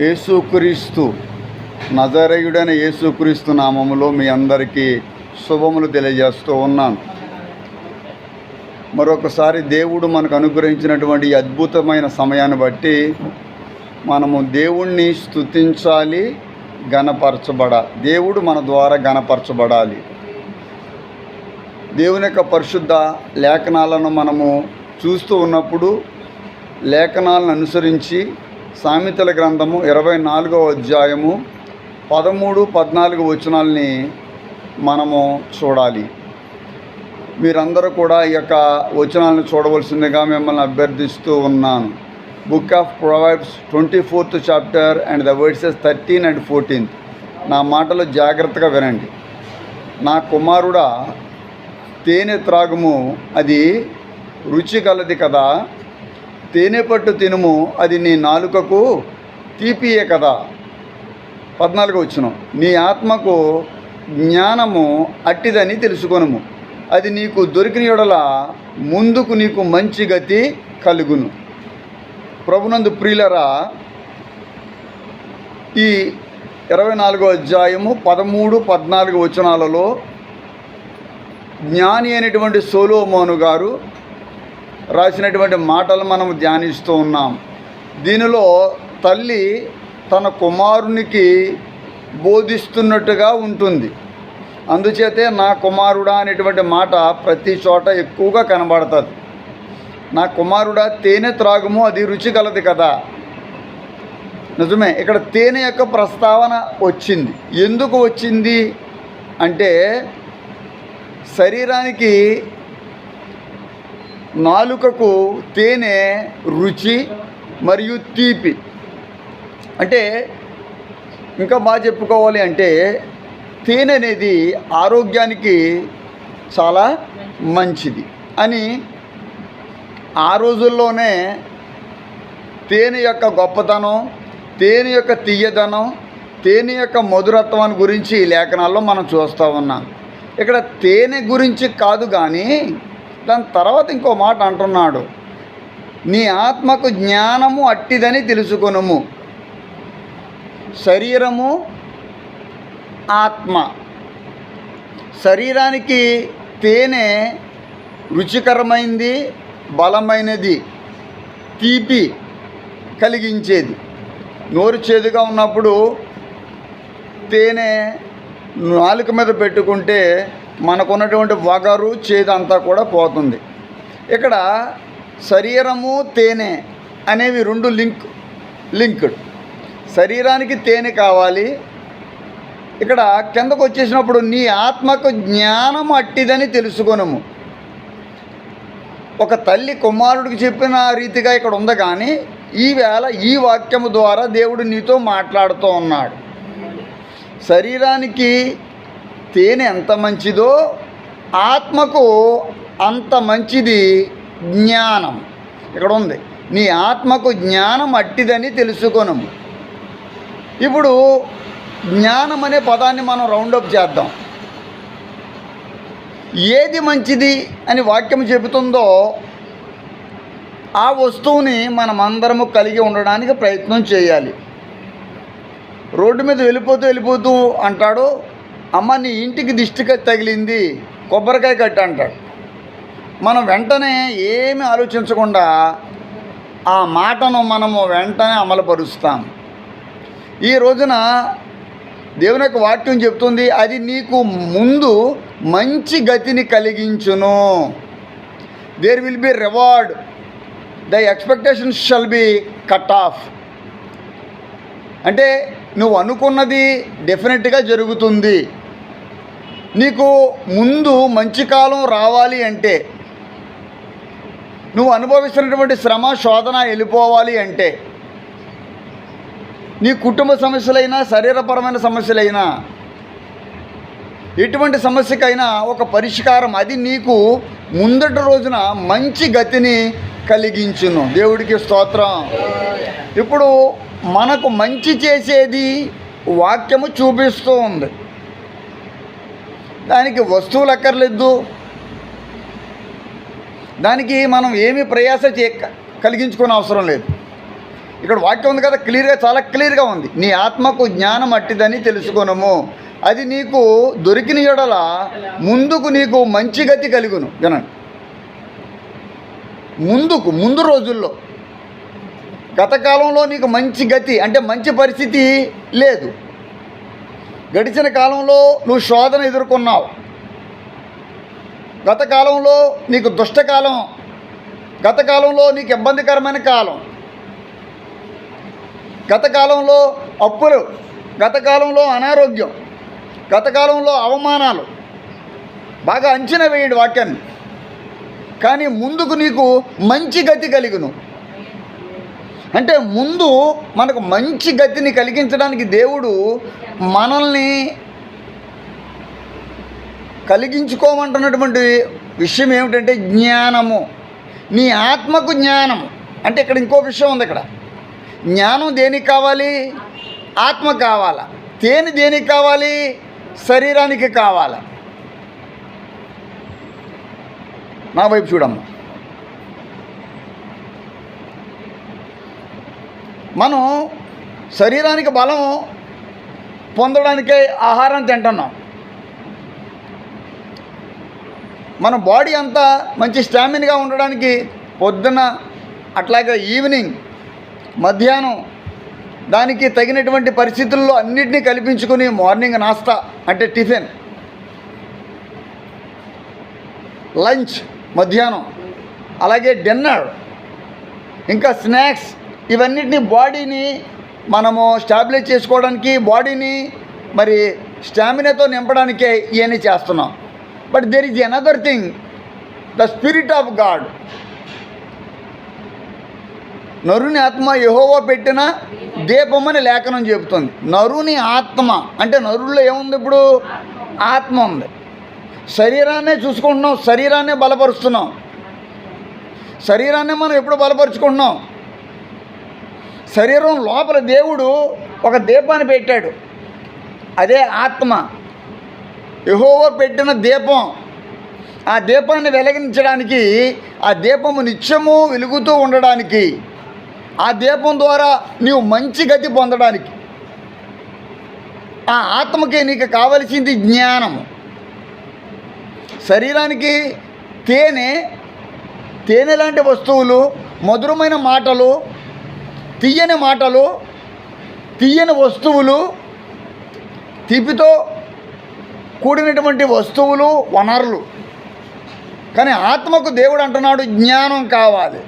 యేసుక్రీస్తు నజరేయుడైన యేసుక్రీస్తు నామములో మీ అందరికీ శుభములు తెలియజేస్తూ ఉన్నాను. మరొకసారి దేవుడు మనకు అనుగ్రహించినటువంటి అద్భుతమైన సమయాన్ని బట్టి మనము దేవుణ్ణి స్తుతించాలి, దేవుడు మన ద్వారా గణపరచబడాలి. దేవుని యొక్క పరిశుద్ధ లేఖనాలను మనము చూస్తూ ఉన్నప్పుడు లేఖనాలను అనుసరించి సామెతల గ్రంథము 24వ అధ్యాయము 13-14 వచనాలని మనము చూడాలి. మీరందరూ కూడా ఈ యొక్క వచనాలను చూడవలసిందిగా మిమ్మల్ని అభ్యర్థిస్తూ ఉన్నాను. Book of Proverbs 24th chapter and the versus 13 and 14. నా మాటలు జాగ్రత్తగా వినండి. నా కుమారుడా, తేనె త్రాగుము, అది రుచి కలది కదా. తేనె పట్టు తినుము, అది నీ నాలుకకు తీపియే కదా. 14వ వచనం. నీ ఆత్మకు జ్ఞానము అట్టిదని తెలుసుకొనుము, అది నీకు దొరికిన యెడల ముందుకు నీకు మంచి గతి కలుగును. ప్రభునందు ప్రియులరా, ఈ 24వ అధ్యాయము 13-14 వచనాలలో జ్ఞాని అయినటువంటి సొలొమోను గారు రాసినటువంటి మాటలు మనం ధ్యానిస్తూ ఉన్నాం. దీనిలో తల్లి తన కుమారునికి బోధిస్తున్నట్టుగా ఉంటుంది. అందుచేతే నా కుమారుడా అనేటువంటి మాట ప్రతి చోట ఎక్కువగా కనబడుతుంది. నా కుమారుడా, తేనె త్రాగుము, అది రుచి కలది కదా. నిజమే, ఇక్కడ తేనె యొక్క ప్రస్తావన వచ్చింది. ఎందుకు వచ్చింది అంటే, శరీరానికి నాలుకకు తేనె రుచి మరియు తీపి. అంటే ఇంకా బాగా చెప్పుకోవాలి అంటే, తేనె అనేది ఆరోగ్యానికి చాలా మంచిది అని ఆ రోజుల్లోనే తేనె యొక్క గొప్పతనం, తేనె యొక్క తీయదనం, తేనె యొక్క మధురత్వాన్ని గురించి లేఖనాల్లో మనం చూస్తూ ఉన్నాం. ఇక్కడ తేనె గురించి కాదు కానీ దాని తర్వాత ఇంకో మాట అంటున్నాడు. నీ ఆత్మకు జ్ఞానము అట్టిదని తెలుసుకొనుము. శరీరము, ఆత్మ. శరీరానికి తేనె రుచికరమైనది, బలమైనది, తీపి కలిగించేది. నోరు చేదుగా ఉన్నప్పుడు తేనె నాలుక మీద పెట్టుకుంటే మనకున్నటువంటి వగరు, చేదు అంతా కూడా పోతుంది. ఇక్కడ శరీరము, తేనె అనేవి రెండు లింక్డ్. శరీరానికి తేనె కావాలి. ఇక్కడ కిందకు వచ్చేసినప్పుడు నీ ఆత్మకు జ్ఞానం అట్టిదని తెలుసుకొనుము. ఒక తల్లి కుమారుడికి చెప్పిన రీతిగా ఇక్కడ ఉంది, కానీ ఈవేళ ఈ వాక్యము ద్వారా దేవుడు నీతో మాట్లాడుతూ ఉన్నాడు. శరీరానికి తేనె ఎంత మంచిదో ఆత్మకు అంత మంచిది జ్ఞానం. ఇక్కడ ఉంది, నీ ఆత్మకు జ్ఞానం అట్టిదని తెలుసుకొనుము. ఇప్పుడు జ్ఞానం అనే పదాన్ని మనం రౌండప్ చేద్దాం. ఏది మంచిది అని వాక్యం చెబుతుందో ఆ వస్తువుని మనమందరము కలిగి ఉండడానికి ప్రయత్నం చేయాలి. రోడ్డు మీద వెళ్ళిపోతూ అంటాడు, అమ్మ నీ ఇంటికి దిష్టికి తగిలింది, కొబ్బరికాయ కట్టి అంటాడు. మనం వెంటనే ఏమీ ఆలోచించకుండా ఆ మాటను మనము వెంటనే అమలుపరుస్తాం. ఈ రోజున దేవుని యొక్క వాక్యం చెప్తుంది, అది నీకు ముందు మంచి గతిని కలిగించును. There will be reward, the expectation shall be cut off. అంటే నువ్వు అనుకున్నది డెఫినెట్గా జరుగుతుంది. నీకు ముందు మంచి కాలం రావాలి అంటే, నువ్వు అనుభవిస్తున్నటువంటి శ్రమ, శోధన వెళ్ళిపోవాలి అంటే, నీ కుటుంబ సమస్యలైనా, శరీరపరమైన సమస్యలైనా, ఎటువంటి సమస్యకైనా ఒక పరిష్కారం, అది నీకు ముందటి రోజున మంచి గతిని కలిగించును. దేవుడికి స్తోత్రం. ఇప్పుడు మనకు మంచి చేసేది వాక్యము చూపిస్తూ ఉంది. దానికి వస్తువులు అక్కర్లేదు, దానికి మనం ఏమి ప్రయాస కలిగించుకునే అవసరం లేదు. ఇక్కడ వాక్యం ఉంది కదా, క్లియర్గా, చాలా క్లియర్గా ఉంది. నీ ఆత్మకు జ్ఞానం అట్టిదని తెలుసుకొనుము, అది నీకు దొరికిన యెడల ముందుకు నీకు మంచి గతి కలుగును. వినండి, ముందు రోజుల్లో, గత కాలంలో నీకు మంచి గతి అంటే మంచి పరిస్థితి లేదు. గడిచిన కాలంలో నువ్వు శోధన ఎదుర్కొన్నావు. గత కాలంలో నీకు దుష్టకాలం, గత కాలంలో నీకు ఇబ్బందికరమైన కాలం, గత కాలంలో అప్పులు, గత కాలంలో అనారోగ్యం, గత కాలంలో అవమానాలు. బాగా అంచనా వేయండి వాక్యాన్ని. కానీ ముందుకు నీకు మంచి గతి కలుగును. అంటే ముందు మనకు మంచి గతిని కలిగించడానికి దేవుడు మనల్ని కలిగించుకోమంటున్నటువంటి విషయం ఏమిటంటే జ్ఞానము. నీ ఆత్మకు జ్ఞానము అంటే ఇక్కడ ఇంకో విషయం ఉంది. ఇక్కడ జ్ఞానం దేనికి కావాలి? ఆత్మ కావాలా. తేనె దేనికి కావాలి? శరీరానికి కావాలా. నా వైపు చూడమ్మా. మనం శరీరానికి బలం పొందడానికే ఆహారం తింటున్నాం. మన బాడీ అంతా మంచి స్టామినాగా ఉండడానికి పొద్దున, అట్లాగే ఈవినింగ్, మధ్యాహ్నం దానికి తగినటువంటి పరిస్థితుల్లో అన్నిటినీ కల్పించుకొని మార్నింగ్ నాస్తా అంటే టిఫిన్, లంచ్ మధ్యాహ్నం, అలాగే డిన్నర్, ఇంకా స్నాక్స్, ఇవన్నిటిని బాడీని మనము స్టాబిలైజ్ చేసుకోవడానికి, బాడీని మరి స్టామినాతో నింపడానికే ఇవన్నీ చేస్తున్నాం. But there is another thing, the spirit of God. నరుని ఆత్మ యెహోవా పెట్టిన దీపమని లేఖనం చెబుతుంది. నరుని ఆత్మ అంటే నరుల్లో ఏముంది? ఇప్పుడు ఆత్మ ఉంది. శరీరాన్నే చూసుకుంటున్నాం, శరీరాన్నే బలపరుస్తున్నాం. శరీరాన్నే మనం ఎప్పుడు బలపరుచుకుంటున్నాం? శరీరం లోపల దేవుడు ఒక దీపాన్ని పెట్టాడు, అదే ఆత్మ. యెహోవా పెట్టిన దీపం. ఆ దీపాన్ని వెలిగించడానికి, ఆ దీపము నిత్యము వెలుగుతూ ఉండడానికి, ఆ దీపం ద్వారా నీవు మంచి గతి పొందడానికి, ఆ ఆత్మకి నీకు కావలసింది జ్ఞానము. శరీరానికి తేనె లాంటి వస్తువులు, మధురమైన మాటలు, తీయని మాటలు, తీయని వస్తువులు, తీపితో కూడినటువంటి వస్తువులు, వనరులు. కానీ ఆత్మకు దేవుడు అంటున్నాడు జ్ఞానం కావాలి.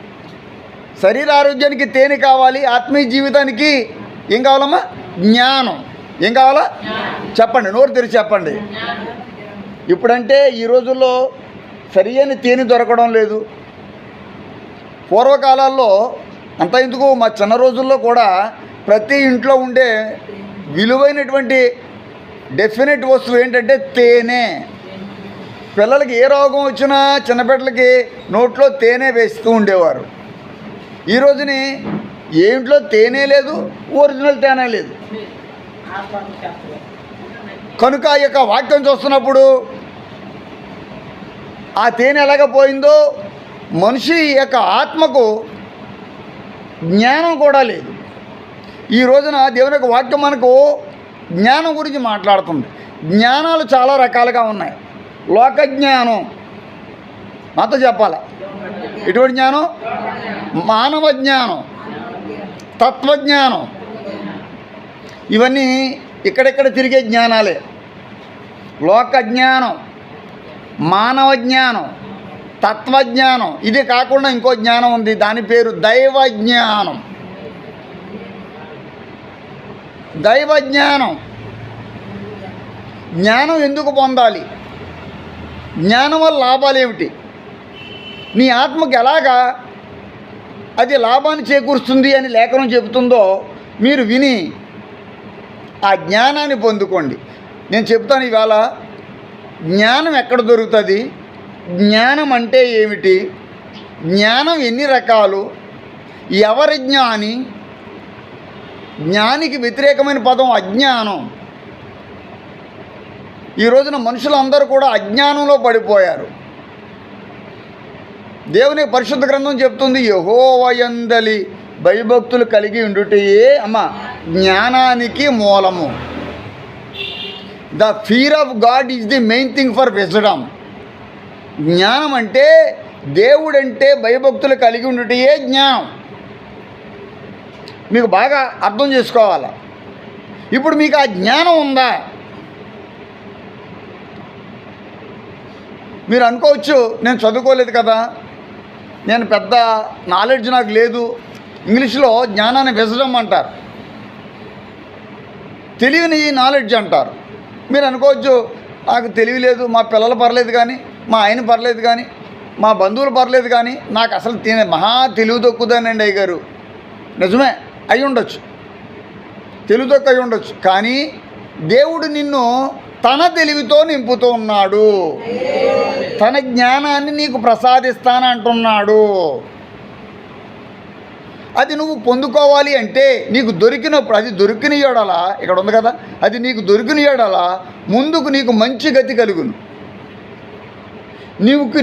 శరీర ఆరోగ్యానికి తేనె కావాలి, ఆత్మీయ జీవితానికి ఏం కావాలమ్మా? జ్ఞానం. ఏం కావాలా? చెప్పండి, నోరు తెరిచి చెప్పండి. ఇప్పుడంటే ఈ రోజుల్లో సరియైన తేనె దొరకడం లేదు. పూర్వకాలాల్లో అంత ఎందుకు, మా చిన్న రోజుల్లో కూడా ప్రతి ఇంట్లో ఉండే విలువైనటువంటి డెఫినెట్ వస్తువు ఏంటంటే తేనె. పిల్లలకి ఏ రోగం వచ్చినా చిన్నపిల్లలకి నోట్లో తేనె వేస్తూ ఉండేవారు. ఈ రోజుని ఏ ఇంట్లో తేనె లేదు, ఒరిజినల్ తేనె లేదు. కనుక ఈ యొక్క వాక్యం చూస్తున్నప్పుడు ఆ తేనె ఎలాగ పోయిందో మనిషి యొక్క ఆత్మకు జ్ఞానం కూడా లేదు. ఈ రోజున దేవుని యొక్క వాక్యం మనకు జ్ఞానం గురించి మాట్లాడుతుంది. జ్ఞానాలు చాలా రకాలుగా ఉన్నాయి. లోక జ్ఞానం, నాతో చెప్పాలా, ఎటువంటి జ్ఞానం? మానవ జ్ఞానం, తత్వజ్ఞానం, ఇవన్నీ ఇక్కడెక్కడ తిరిగే జ్ఞానాలే. లోక జ్ఞానం, మానవ జ్ఞానం, తత్వజ్ఞానం. ఇది కాకుండా ఇంకో జ్ఞానం ఉంది, దాని పేరు దైవ జ్ఞానం. దైవ జ్ఞానం. జ్ఞానం ఎందుకు పొందాలి? జ్ఞానం వల్ల లాభాలు ఏమిటి? నీ ఆత్మకు ఎలాగా అది లాభాన్ని చేకూరుస్తుంది అని లేఖనం చెబుతుందో మీరు విని ఆ జ్ఞానాన్ని పొందుకోండి. నేను చెప్తాను ఇవాళ జ్ఞానం ఎక్కడ దొరుకుతుంది, జ్ఞానం అంటే ఏమిటి, జ్ఞానం ఎన్ని రకాలు, ఎవరి జ్ఞాని. జ్ఞానికి వ్యతిరేకమైన పదం అజ్ఞానం. ఈ రోజున మనుషులందరూ కూడా అజ్ఞానంలో పడిపోయారు. దేవుని పరిశుద్ధ గ్రంథం చెప్తుంది యెహోవా యందలి భయభక్తులు కలిగి ఉండుటయే జ్ఞానానికి మూలము. The fear of God is the main thing for wisdom. జ్ఞానం అంటే, దేవుడంటే భయభక్తులు కలిగి ఉండుటయే జ్ఞానం. మీకు బాగా అర్థం చేసుకోవాలి. ఇప్పుడు మీకు ఆ జ్ఞానం ఉందా? మీరు అనుకోవచ్చు, నేను చదువుకోలేదు కదా, నేను పెద్ద నాలెడ్జ్ నాకు లేదు. ఇంగ్లీష్లో జ్ఞానాన్ని విజడమ్ అంటారు, తెలివిని నాలెడ్జ్ అంటారు. మీరు అనుకోవచ్చు, నాకు తెలివి లేదు, మా పిల్లలు పర్లేదు కానీ, మా ఆయన పర్లేదు కానీ, మా బంధువులు పర్లేదు కానీ, నాకు అసలు మహా తెలివి తక్కువదానండి అయ్యగారు. నిజమే, అయి ఉండొచ్చు, తెలివి తక్కువ అయి ఉండొచ్చు. కానీ దేవుడు నిన్ను తన తెలివితో నింపుతూ ఉన్నాడు. తన జ్ఞానాన్ని నీకు ప్రసాదిస్తానంటున్నాడు. అది నువ్వు పొందుకోవాలి అంటే నీకు దొరికినప్పుడు, అది దొరికిన యెడల, ఇక్కడ ఉంది కదా, అది నీకు దొరికిన యెడల ముందుకు నీకు మంచి గతి కలుగును.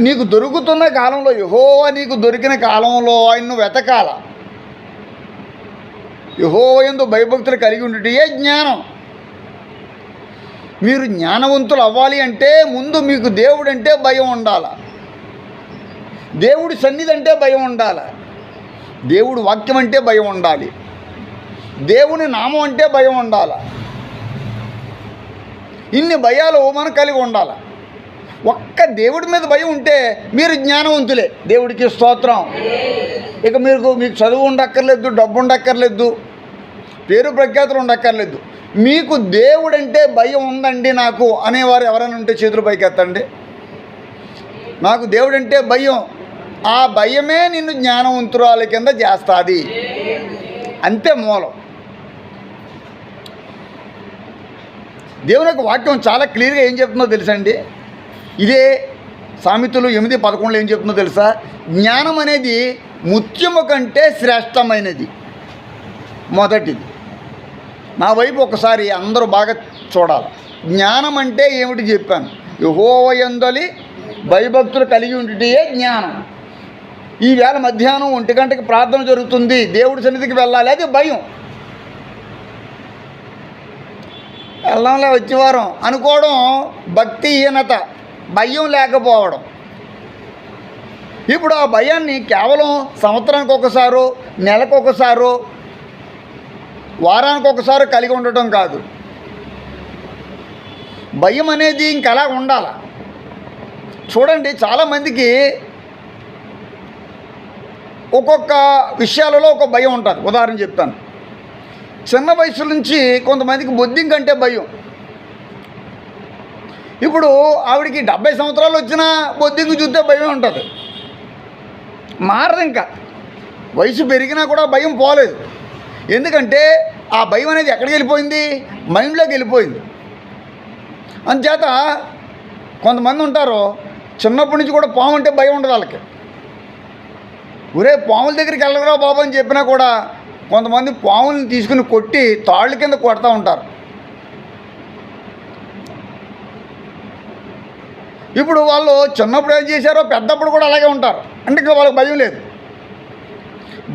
నీకు దొరుకుతున్న కాలంలో, యెహోవా నీకు దొరికిన కాలంలో ఆయన్ను వెతకాల. యెహోవా యందు భయభక్తులు కలిగి ఉండుటయే జ్ఞానం. మీరు జ్ఞానవంతులు అవ్వాలి అంటే ముందు మీకు దేవుడు అంటే భయం ఉండాలి, దేవుడి సన్నిధి అంటే భయం ఉండాలి, దేవుడు వాక్యం అంటే భయం ఉండాలి, దేవుని నామం అంటే భయం ఉండాలి. ఇన్ని భయాలు మనం కలిగి ఉండాలి. ఒక్క దేవుడి మీద భయం ఉంటే మీరు జ్ఞానవంతులే. దేవుడికి స్తోత్రం. ఇక మీకు చదువు ఉండక్కర్లేదు, డబ్బు ఉండక్కర్లేదు, పేరు ప్రఖ్యాతులు ఉండక్కర్లేదు. మీకు దేవుడంటే భయం ఉందండి నాకు అనేవారు ఎవరైనా ఉంటే చేతులు పైకెత్తండి. నాకు దేవుడంటే భయం, ఆ భయమే నిన్ను జ్ఞానవంతురాల కింద చేస్తుంది. అంతే మూలం. దేవుని యొక్క వాక్యం చాలా క్లియర్గా ఏం చెప్తుందో తెలుసండి. ఇదే సామెతలు 8:11 ఏం చెప్తుందో తెలుసా? జ్ఞానం అనేది ముత్యము కంటే శ్రేష్టమైనది. మొదటిది. నా వైపు ఒకసారి అందరూ బాగా చూడాలి. జ్ఞానం అంటే ఏమిటి చెప్పాను. యెహోవా యందు భయభక్తులు కలిగి ఉండుటయే జ్ఞానం. ఈవేళ మధ్యాహ్నం 1 గంటకి ప్రార్థన జరుగుతుంది, దేవుడి సన్నిధికి వెళ్ళాలి, అది భయం. వెళ్ళంలే వచ్చేవారం అనుకోవడం భక్తిహీనత, భయం లేకపోవడం. ఇప్పుడు ఆ భయాన్ని కేవలం సంవత్సరానికి ఒకసారో, నెలకు ఒకసారో, వారానికి ఒకసారి కలిగి ఉండటం కాదు. భయం అనేది ఇంకలా ఉండాలి. చూడండి, చాలామందికి ఒక్కొక్క విషయాలలో ఒక భయం ఉంటుంది. ఉదాహరణ చెప్తాను. చిన్న వయసు నుంచి కొంతమందికి బొద్దింక అంటే భయం. ఇప్పుడు ఆవిడికి 70 సంవత్సరాలు వచ్చినా బొద్దింక చూస్తే భయం ఉంటుంది. మారదు. ఇంకా వయసు పెరిగినా కూడా భయం పోలేదు. ఎందుకంటే ఆ భయం అనేది ఎక్కడికి వెళ్ళిపోయింది? మైండ్లోకి వెళ్ళిపోయింది. అందుచేత కొంతమంది ఉంటారు, చిన్నప్పటి నుంచి కూడా పాము అంటే భయం ఉండదు వాళ్ళకి. ఒరే పాముల దగ్గరికి వెళ్ళరా బాబు అని చెప్పినా కూడా కొంతమంది పాములను తీసుకుని కొట్టి తాళ్ళ కింద కొడతా ఉంటారు. ఇప్పుడు వాళ్ళు చిన్నప్పుడు ఏం చేశారో పెద్దప్పుడు కూడా అలాగే ఉంటారు. అంటే ఇంకా వాళ్ళకి భయం లేదు.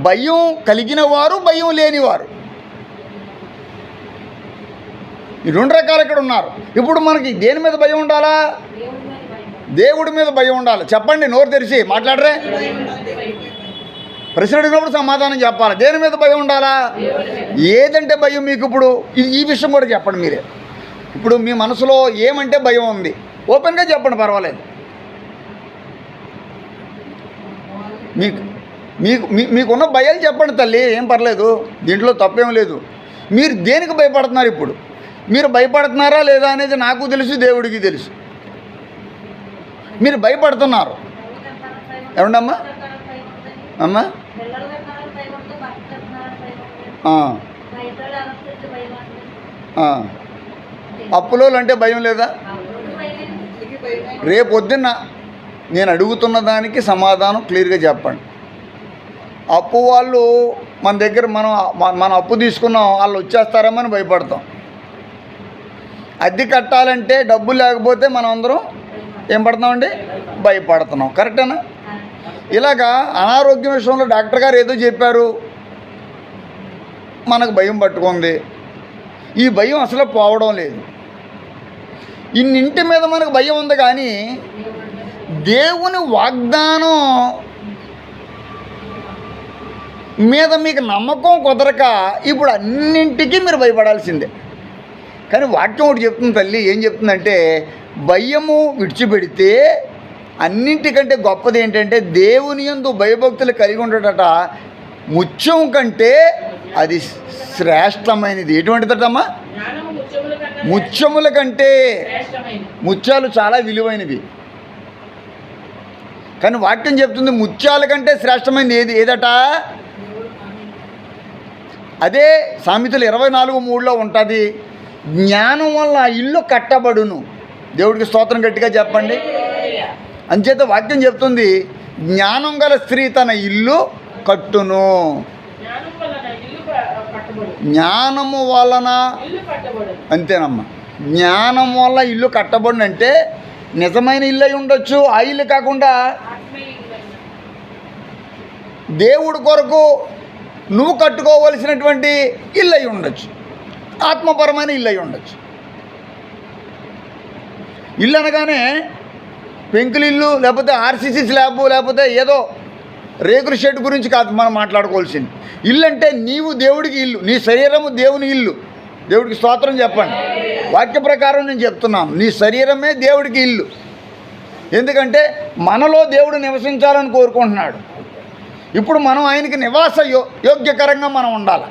భయం కలిగిన వారు, భయం లేనివారు, ఈ 2 రకాలు ఇక్కడ ఉన్నారు. ఇప్పుడు మనకి దేని మీద భయం ఉండాలా? దేవుడి మీద భయం ఉండాలి. చెప్పండి, నోరు తెరిచి మాట్లాడరే. ప్రశ్న అడిగినప్పుడు సమాధానం చెప్పాలి. దేని మీద భయం ఉండాలా? ఏదంటే భయం మీకు? ఇప్పుడు ఈ విషయం కూడా చెప్పండి మీరే. ఇప్పుడు మీ మనసులో ఏమంటే భయం ఉంది, ఓపెన్గా చెప్పండి, పర్వాలేదు. మీకున్న భయాలు చెప్పండి తల్లి, ఏం పర్లేదు, దీంట్లో తప్పేం లేదు. మీరు దేనికి భయపడుతున్నారు? ఇప్పుడు మీరు భయపడుతున్నారా లేదా అనేది నాకు తెలుసు, దేవుడికి తెలుసు. మీరు భయపడుతున్నారు. ఏమండమ్మా? అమ్మా, అప్పులోలు అంటే భయం లేదా? రేపొద్దున్న నేను అడుగుతున్న దానికి సమాధానం క్లియర్గా చెప్పండి. అప్పు వాళ్ళు మన దగ్గర మనం అప్పు తీసుకున్నాం, వాళ్ళు వచ్చేస్తారేమని భయపడతాం. అద్దె కట్టాలంటే డబ్బులు లేకపోతే మనం అందరం ఏం పడుతున్నామండి? భయపడుతున్నాం. కరెక్టేనా? ఇలాగా అనారోగ్యం విషయంలో డాక్టర్ గారు ఏదో చెప్పారు, మనకు భయం పట్టుకుంది. ఈ భయం అసలు పోవడం లేదు. ఇన్నింటి మీద మనకు భయం ఉంది, కానీ దేవుని వాగ్దానం మీద మీకు నమ్మకం కుదరక ఇప్పుడు అన్నింటికీ మీరు భయపడాల్సిందే. కానీ వాక్యం ఒకటి చెప్తుంది తల్లి, ఏం చెప్తుందంటే భయము విడిచిపెడితే అన్నింటికంటే గొప్పది ఏంటంటే దేవుని యందు భయభక్తులు కలిగి ఉండటట ముత్యం కంటే అది శ్రేష్టమైనది. ఎటువంటిదటమ్మా? ముత్యముల కంటే. ముత్యాలు చాలా విలువైనవి, కానీ వాక్యం చెప్తుంది ముత్యాల కంటే శ్రేష్టమైనది ఏదట? అదే సామెతలు 24:3 ఉంటుంది, జ్ఞానం వల్ల ఇల్లు కట్టబడును. దేవుడికి స్తోత్రం గట్టిగా చెప్పండి. అంచేత వాక్యం చెప్తుంది జ్ఞానం గల స్త్రీ తన ఇల్లు కట్టును. జ్ఞానము వలన, అంతేనమ్మా, జ్ఞానం వల్ల ఇల్లు కట్టబడును అంటే నిజమైన ఇల్లు అయి ఉండొచ్చు, ఆ ఇల్లు కాకుండా దేవుడి కొరకు నువ్వు కట్టుకోవలసినటువంటి ఇల్లు అయి ఉండొచ్చు, ఆత్మపరమైన ఇల్లు అయి ఉండొచ్చు. ఇల్లు అనగానే పెంకులిల్లు, లేకపోతే ఆర్సీసీ స్లాబ్, లేకపోతే ఏదో రేకుల షెడ్ గురించి కాదు మనం మాట్లాడుకోవాల్సింది. ఇల్లు అంటే నీవు దేవుడికి ఇల్లు, నీ శరీరము దేవుని ఇల్లు. దేవుడికి స్తోత్రం చెప్పండి. వాక్య ప్రకారం నేను చెప్తున్నాను, నీ శరీరమే దేవుడికి ఇల్లు. ఎందుకంటే మనలో దేవుడు నివసించాలని కోరుకుంటున్నాడు. ఇప్పుడు మనం ఆయనకి నివాస యోగ్యకరంగా మనం ఉండాలి.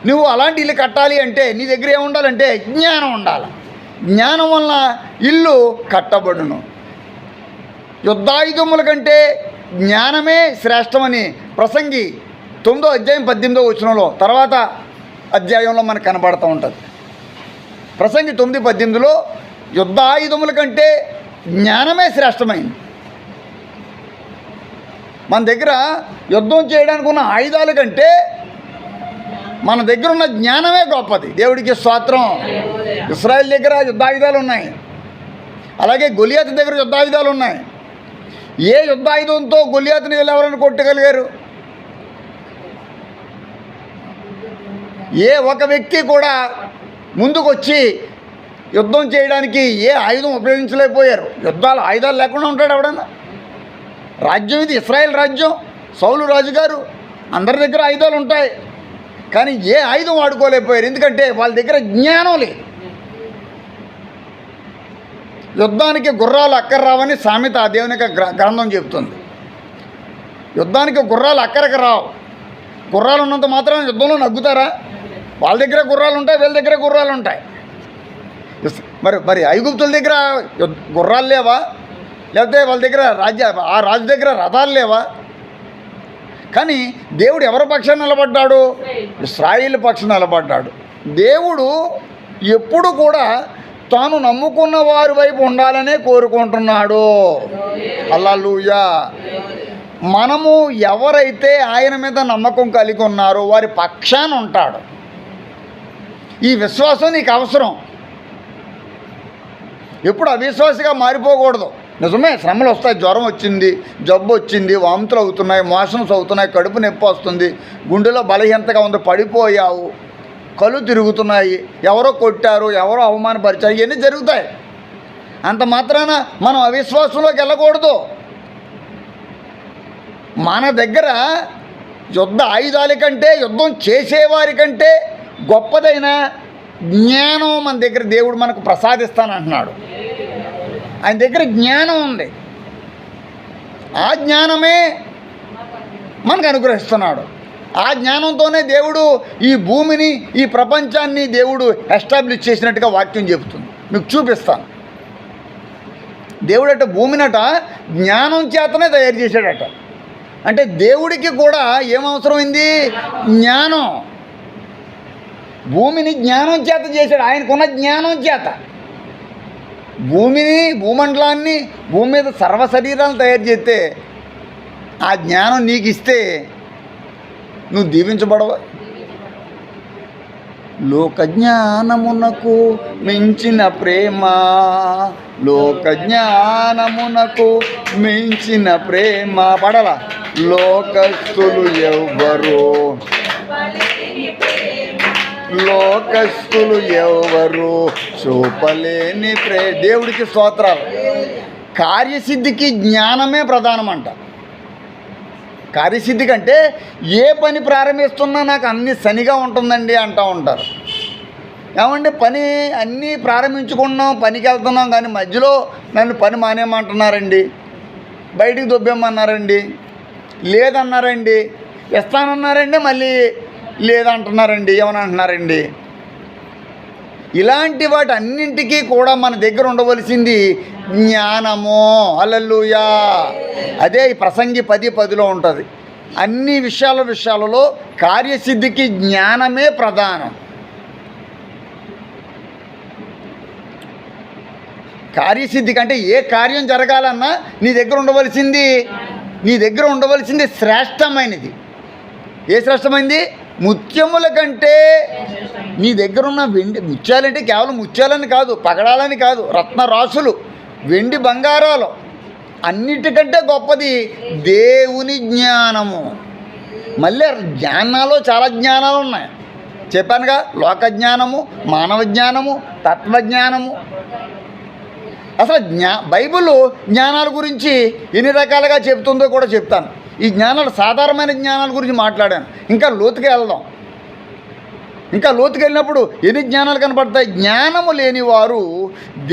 నువ్వు అలాంటి ఇల్లు కట్టాలి అంటే నీ దగ్గర ఏముండాలంటే జ్ఞానం ఉండాలి. జ్ఞానం వల్ల ఇల్లు కట్టబడును. యుద్ధాయుధముల కంటే జ్ఞానమే శ్రేష్టమని ప్రసంగి 9వ అధ్యాయం 18వ వచనంలో తర్వాత అధ్యాయంలో మనకు కనబడుతూ ఉంటుంది. ప్రసంగి 9:18లో యుద్ధాయుధముల కంటే జ్ఞానమే శ్రేష్టమైంది. మన దగ్గర యుద్ధం చేయడానికి ఉన్న ఆయుధాల కంటే మన దగ్గర ఉన్న జ్ఞానమే గొప్పది. దేవుడికి స్తోత్రం. ఇశ్రాయేల్ దగ్గర యుద్ధాయుధాలు ఉన్నాయి, అలాగే గొలియాతు దగ్గర యుద్ధాయుధాలు ఉన్నాయి. ఏ యుద్ధాయుధంతో గొలియాతుని ఎవరైనా కొట్టగలిగారు? ఏ ఒక వ్యక్తి కూడా ముందుకొచ్చి యుద్ధం చేయడానికి ఏ ఆయుధం ఉపయోగించలేకపోయారు. ఆయుధాలు లేకుండా ఉంటాడు ఎవడన్నా? రాజ్యం ఇది, ఇశ్రాయేల్ రాజ్యం, సౌలు రాజుగారు, అందరి దగ్గర ఆయుధాలు ఉంటాయి, కానీ ఏ ఆయుధం వాడుకోలేకపోయారు. ఎందుకంటే వాళ్ళ దగ్గర జ్ఞానం లేదు. యుద్ధానికి గుర్రాలు అక్కర్రావని సామెత దేవుని యొక్క గ్రంథం చెప్తుంది. యుద్ధానికి గుర్రాలు అక్కరకు రావు. గుర్రాలు ఉన్నంత మాత్రం యుద్ధంలో నగ్గుతారా? వాళ్ళ దగ్గర గుర్రాలు ఉంటాయి, వీళ్ళ దగ్గర గుర్రాలు ఉంటాయి. మరి ఐగుప్తుల దగ్గర గుర్రాలు లేవా? లేకపోతే వాళ్ళ దగ్గర ఆ రాజు దగ్గర రథాలు లేవా? కానీ దేవుడు ఎవరి పక్షాన నిలబడ్డాడు? ఇశ్రాయేలు పక్షాన నిలబడ్డాడు. దేవుడు ఎప్పుడు కూడా తాను నమ్ముకున్న వారి వైపు ఉండాలనే కోరుకుంటున్నాడు. హల్లెలూయా. మనము ఎవరైతే ఆయన మీద నమ్మకం కలిగి ఉన్నారో వారి పక్షాన ఉంటాడు. ఈ విశ్వాసం నీకు అవసరం. ఎప్పుడు అవిశ్వాసిగా మారిపోకూడదు. నిజమే, శ్రమలు వస్తాయి, జ్వరం వచ్చింది, జబ్బు వచ్చింది, వాంతులు అవుతున్నాయి, మోషన్స్ అవుతున్నాయి, కడుపు నొప్పి వస్తుంది, గుండెలో బలహీనతగా ఉంది, పడిపోయావు, కళ్ళు తిరుగుతున్నాయి, ఎవరో కొట్టారు, ఎవరో అవమానపరిచారు, ఇవన్నీ జరుగుతాయి. అంత మాత్రాన మనం అవిశ్వాసంలోకి వెళ్ళకూడదు. మన దగ్గర యుద్ధ ఆయుధాల కంటే, యుద్ధం చేసేవారి కంటే గొప్పదైన జ్ఞానం మన దగ్గర దేవుడు మనకు ప్రసాదిస్తానంటున్నాడు. ఆయన దగ్గర జ్ఞానం ఉంది. ఆ జ్ఞానమే మనకు అనుగ్రహిస్తున్నాడు. ఆ జ్ఞానంతోనే దేవుడు ఈ భూమిని, ఈ ప్రపంచాన్ని దేవుడు ఎస్టాబ్లిష్ చేసినట్టుగా వాక్యం చెబుతుంది. మీకు చూపిస్తాను. దేవుడట భూమినట జ్ఞానం చేతనే తయారు చేశాడట. అంటే దేవుడికి కూడా ఏమవసరమైంది? జ్ఞానం. భూమిని జ్ఞానం చేత చేశాడు. ఆయనకున్న జ్ఞానం చేత భూమిని, భూమండలాన్ని, భూమి మీద సర్వ శరీరాలను తయారు చేస్తే ఆ జ్ఞానం నీకు ఇస్తే నువ్వు దీవించబడవా? లోక జ్ఞానమునకు మించిన ప్రేమ, లోక జ్ఞానమునకు మించిన ప్రేమ. పడలా? లోకస్తులు ఎవ్వరు లోకస్తులు ఎవరు చూపలేని దేవుడికి స్తోత్రాలు. కార్యసిద్ధికి జ్ఞానమే ప్రధానమంట. కార్యసిద్ధి కంటే ఏ పని ప్రారంభిస్తున్నా నాకు అన్ని శనిగా ఉంటుందండి అంటూ ఉంటారు. ఏమంటే పని అన్నీ ప్రారంభించుకున్నాం, పనికి వెళ్తున్నాం, కానీ మధ్యలో నన్ను పని మానేయమంటున్నారండి, బయటికి దొబ్బేమన్నారండి, లేదన్నారండి, ఇస్తానన్నారండి, మళ్ళీ లేదంటున్నారండి, ఏమని అంటున్నారండి. ఇలాంటి వాటి అన్నింటికీ కూడా మన దగ్గర ఉండవలసింది జ్ఞానము. హల్లెలూయా. అదే ఈ ప్రసంగి 10:10లో ఉంటుంది. అన్ని విషయాలలో కార్యసిద్ధికి జ్ఞానమే ప్రధానం. కార్యసిద్ధి కంటే ఏ కార్యం జరగాలన్నా నీ దగ్గర ఉండవలసింది శ్రేష్టమైనది. ఏ శ్రేష్టమైనది? ముత్యముల కంటే నీ దగ్గర ఉన్న వెండి, ముత్యాలంటే కేవలం ముత్యాలని కాదు, పగడాలని కాదు, రత్నరాశులు, వెండి బంగారాలు, అన్నిటికంటే గొప్పది దేవుని జ్ఞానము. మళ్ళీ జ్ఞానాలు చాలా జ్ఞానాలు ఉన్నాయి. చెప్పానుగా, లోక జ్ఞానము, మానవ జ్ఞానము, తత్వజ్ఞానము. అసలు బైబిల్ జ్ఞానాల గురించి ఎన్ని రకాలుగా చెప్తుందో కూడా చెప్తాను. ఈ జ్ఞానాలు సాధారణమైన జ్ఞానాల గురించి మాట్లాడాను. ఇంకా లోతుకి వెళ్దాం. ఇంకా లోతుకి వెళ్ళినప్పుడు ఎన్ని జ్ఞానాలు కనపడతాయి. జ్ఞానము లేని వారు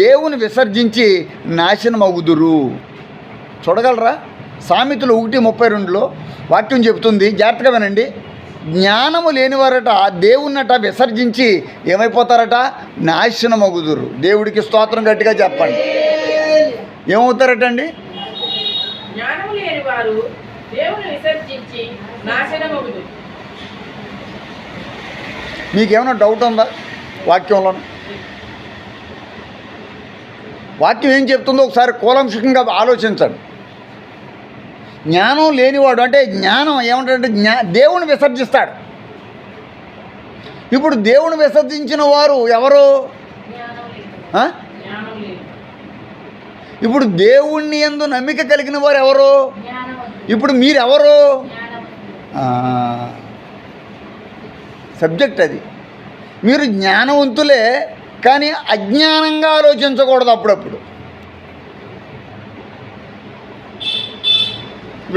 దేవుని విసర్జించి నాశనమగుదురు. చూడగలరా? సామెతలు 1:32లో వాక్యం చెబుతుంది, జాగ్రత్తగా వినండి. జ్ఞానము లేనివారట దేవున్నట విసర్జించి ఏమైపోతారట? నాశనమగుదురు. దేవుడికి స్తోత్రం గట్టిగా చెప్పండి. ఏమవుతారట అండి? జ్ఞానము లేని వారు దేవుని విసర్జించి నాశనమగుదురు. మీకేమైనా డౌట్ ఉందా వాక్యంలో? వాక్యం ఏం చెప్తుందో ఒకసారి కూలంకషంగా ఆలోచించండి. జ్ఞానం లేనివాడు అంటే జ్ఞానం ఏమంటాడంటే దేవుని విసర్జిస్తాడు. ఇప్పుడు దేవుని విసర్జించిన వారు ఎవరు? ఇప్పుడు దేవుణ్ణి యందు నమ్మిక కలిగిన వారు ఎవరు? ఇప్పుడు మీరెవరు? సబ్జెక్ట్ అది. మీరు జ్ఞానవంతులే, కానీ అజ్ఞానంగా ఆలోచించకూడదు. అప్పుడప్పుడు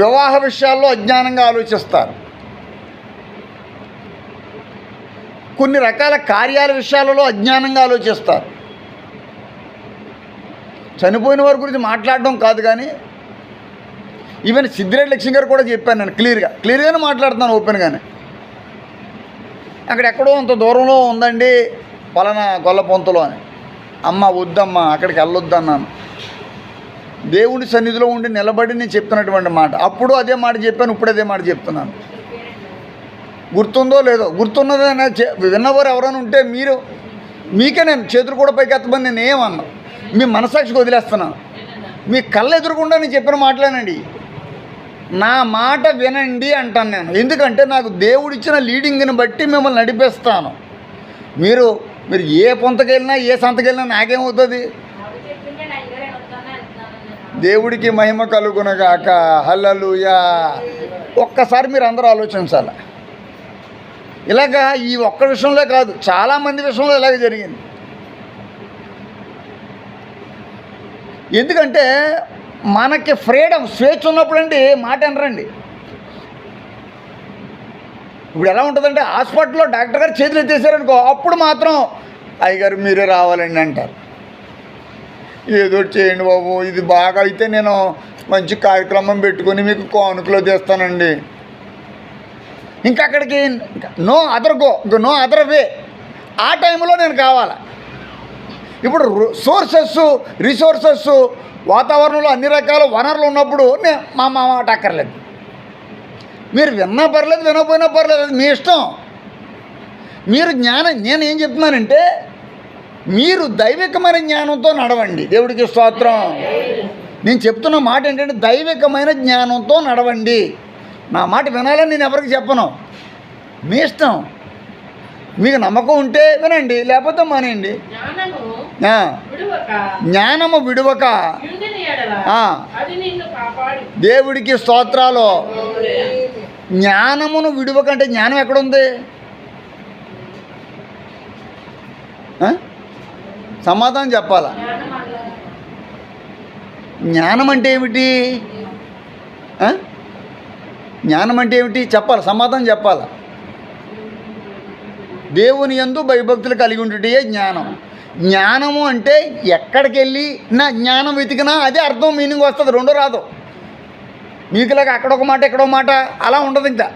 వివాహ విషయాల్లో అజ్ఞానంగా ఆలోచిస్తారు. కొన్ని రకాల కార్యాల విషయాలలో అజ్ఞానంగా ఆలోచిస్తారు. చనిపోయిన వారి గురించి మాట్లాడడం కాదు, కానీ ఈవెన్ సిద్ధిరెడ్డి లక్ష్మి గారు కూడా చెప్పాను నేను క్లియర్గానే మాట్లాడుతున్నాను, ఓపెన్గానే. అక్కడ ఎక్కడో అంత దూరంలో ఉందండి పలానా గొల్లపొంతలో అని. అమ్మ వద్దమ్మా, అక్కడికి వెళ్ళొద్దన్నాను. దేవుని సన్నిధిలో ఉండి నిలబడి నేను చెప్తున్నటువంటి మాట. అప్పుడు అదే మాట చెప్పాను, ఇప్పుడు అదే మాట చెప్తున్నాను. గుర్తుందో లేదో, గుర్తున్నదైనా విన్నవారు ఎవరైనా ఉంటే మీకే నేను చేతులు కూడా పైకి ఎత్తమని నేను ఏమన్నా, మీ మనసాక్షికి వదిలేస్తున్నాను. మీ కళ్ళ ఎదురుకుండా నేను చెప్పిన మాటలేనండి. నా మాట వినండి అంటాను నేను. ఎందుకంటే నాకు దేవుడిచ్చిన లీడింగ్ని బట్టి మిమ్మల్ని నడిపిస్తాను. మీరు ఏ పొంతకెళ్ళినా ఏ సంతకెళ్ళినా నాకేమవుతుంది? దేవుడికి మహిమ కలుగునగాక. హల్లెలూయా. ఒక్కసారి మీరు అందరూ ఆలోచించాలి. ఇలాగా ఈ ఒక్క విషయంలో కాదు, చాలామంది విషయంలో ఇలాగే జరిగింది. ఎందుకంటే మనకి ఫ్రీడమ్, స్వేచ్ఛ ఉన్నప్పుడు అండి మాట అనరండి. ఇప్పుడు ఎలా ఉంటుందంటే హాస్పిటల్లో డాక్టర్ గారు చేతులు ఎత్తేసారనుకో, అప్పుడు మాత్రం అయ్యగారు మీరే రావాలండి అంటారు. ఏదో చేయండి బాబు, ఇది బాగా అయితే నేను మంచి కార్యక్రమం పెట్టుకొని మీకు కానుకలో తెస్తానండి. ఇంకా అక్కడికి నో అదర్ వే. ఆ టైంలో నేను కావాలా. ఇప్పుడు రిసోర్సెస్ వాతావరణంలో అన్ని రకాల వనరులు ఉన్నప్పుడు మా మాట అక్కర్లేదు. మీరు విన్నా పర్లేదు, వినకపోయినా పర్లేదు, అది మీ ఇష్టం. మీరు నేను ఏం చెప్తున్నానంటే మీరు దైవికమైన జ్ఞానంతో నడవండి. దేవుడికి స్తోత్రం. నేను చెప్తున్న మాట ఏంటంటే దైవికమైన జ్ఞానంతో నడవండి. నా మాట వినాలని నేను ఎవరికి చెప్పను, మీ ఇష్టం. మీకు నమ్మకం ఉంటే వినండి, లేకపోతే మానేయండి. జ్ఞానము విడువక దేవుడికి స్తోత్రాలు. జ్ఞానమును విడువకంటే జ్ఞానం ఎక్కడుంది? ఆ? సమాధానం చెప్పాలా? జ్ఞానం అంటే ఏమిటి? ఆ? జ్ఞానం అంటే ఏమిటి చెప్పాలి, సమాధానం చెప్పాలా? దేవుని యందు భయభక్తులు కలిగి ఉంటే జ్ఞానం. జ్ఞానము అంటే ఎక్కడికి వెళ్ళి నా జ్ఞానం వెతికినా అదే అర్థం మీనింగ్ వస్తుంది, రెండో రాదు. మీకులాగా అక్కడొక మాట ఇక్కడొక మాట అలా ఉండదు. ఇంకా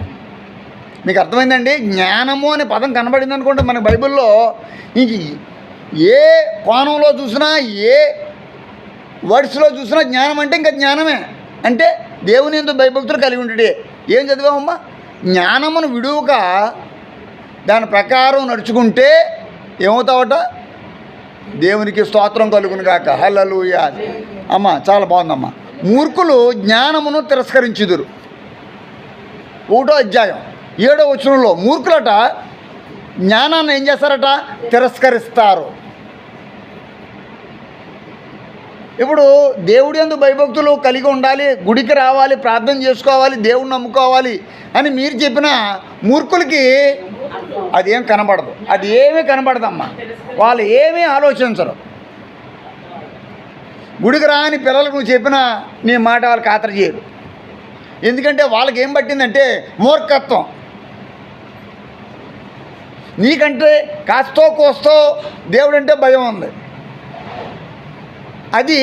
మీకు అర్థమైందండి? జ్ఞానము అనే పదం కనబడింది అనుకోండి మన బైబిల్లో, ఇంక ఏ కోణంలో చూసినా ఏ వర్డ్స్లో చూసినా జ్ఞానం అంటే ఇంకా జ్ఞానమే. అంటే దేవుని యందు భయభక్తులు కలిగి ఉంటే. ఏం చదివామమ్మా? జ్ఞానమును విడువక దాని ప్రకారం నడుచుకుంటే ఏమవుతావట? దేవునికి స్తోత్రం కలుగును గాక. హల్లెలూయా. అమ్మ చాలా బాగుందమ్మా. మూర్ఖులు జ్ఞానమును తిరస్కరించుదురు. 1వ అధ్యాయం 7వ వచనంలో మూర్ఖులట జ్ఞానాన్ని ఏం చేస్తారట? తిరస్కరిస్తారు. ఇప్పుడు దేవుడి యందు భయభక్తులు కలిగి ఉండాలి, గుడికి రావాలి, ప్రార్థన చేసుకోవాలి, దేవుడిని నమ్ముకోవాలి అని మీరు చెప్పిన మూర్ఖులకి అదేం కనబడదు, అది ఏమీ కనబడదమ్మా. వాళ్ళు ఏమీ ఆలోచించరు. గుడికి రాని పిల్లలకు నువ్వు చెప్పినా నీ మాట వాళ్ళు ఖాతరు చేయరు. ఎందుకంటే వాళ్ళకి ఏం పట్టిందంటే మూర్ఖత్వం. నీకంటే కాస్తో కోస్తో దేవుడంటే భయం ఉంది. అది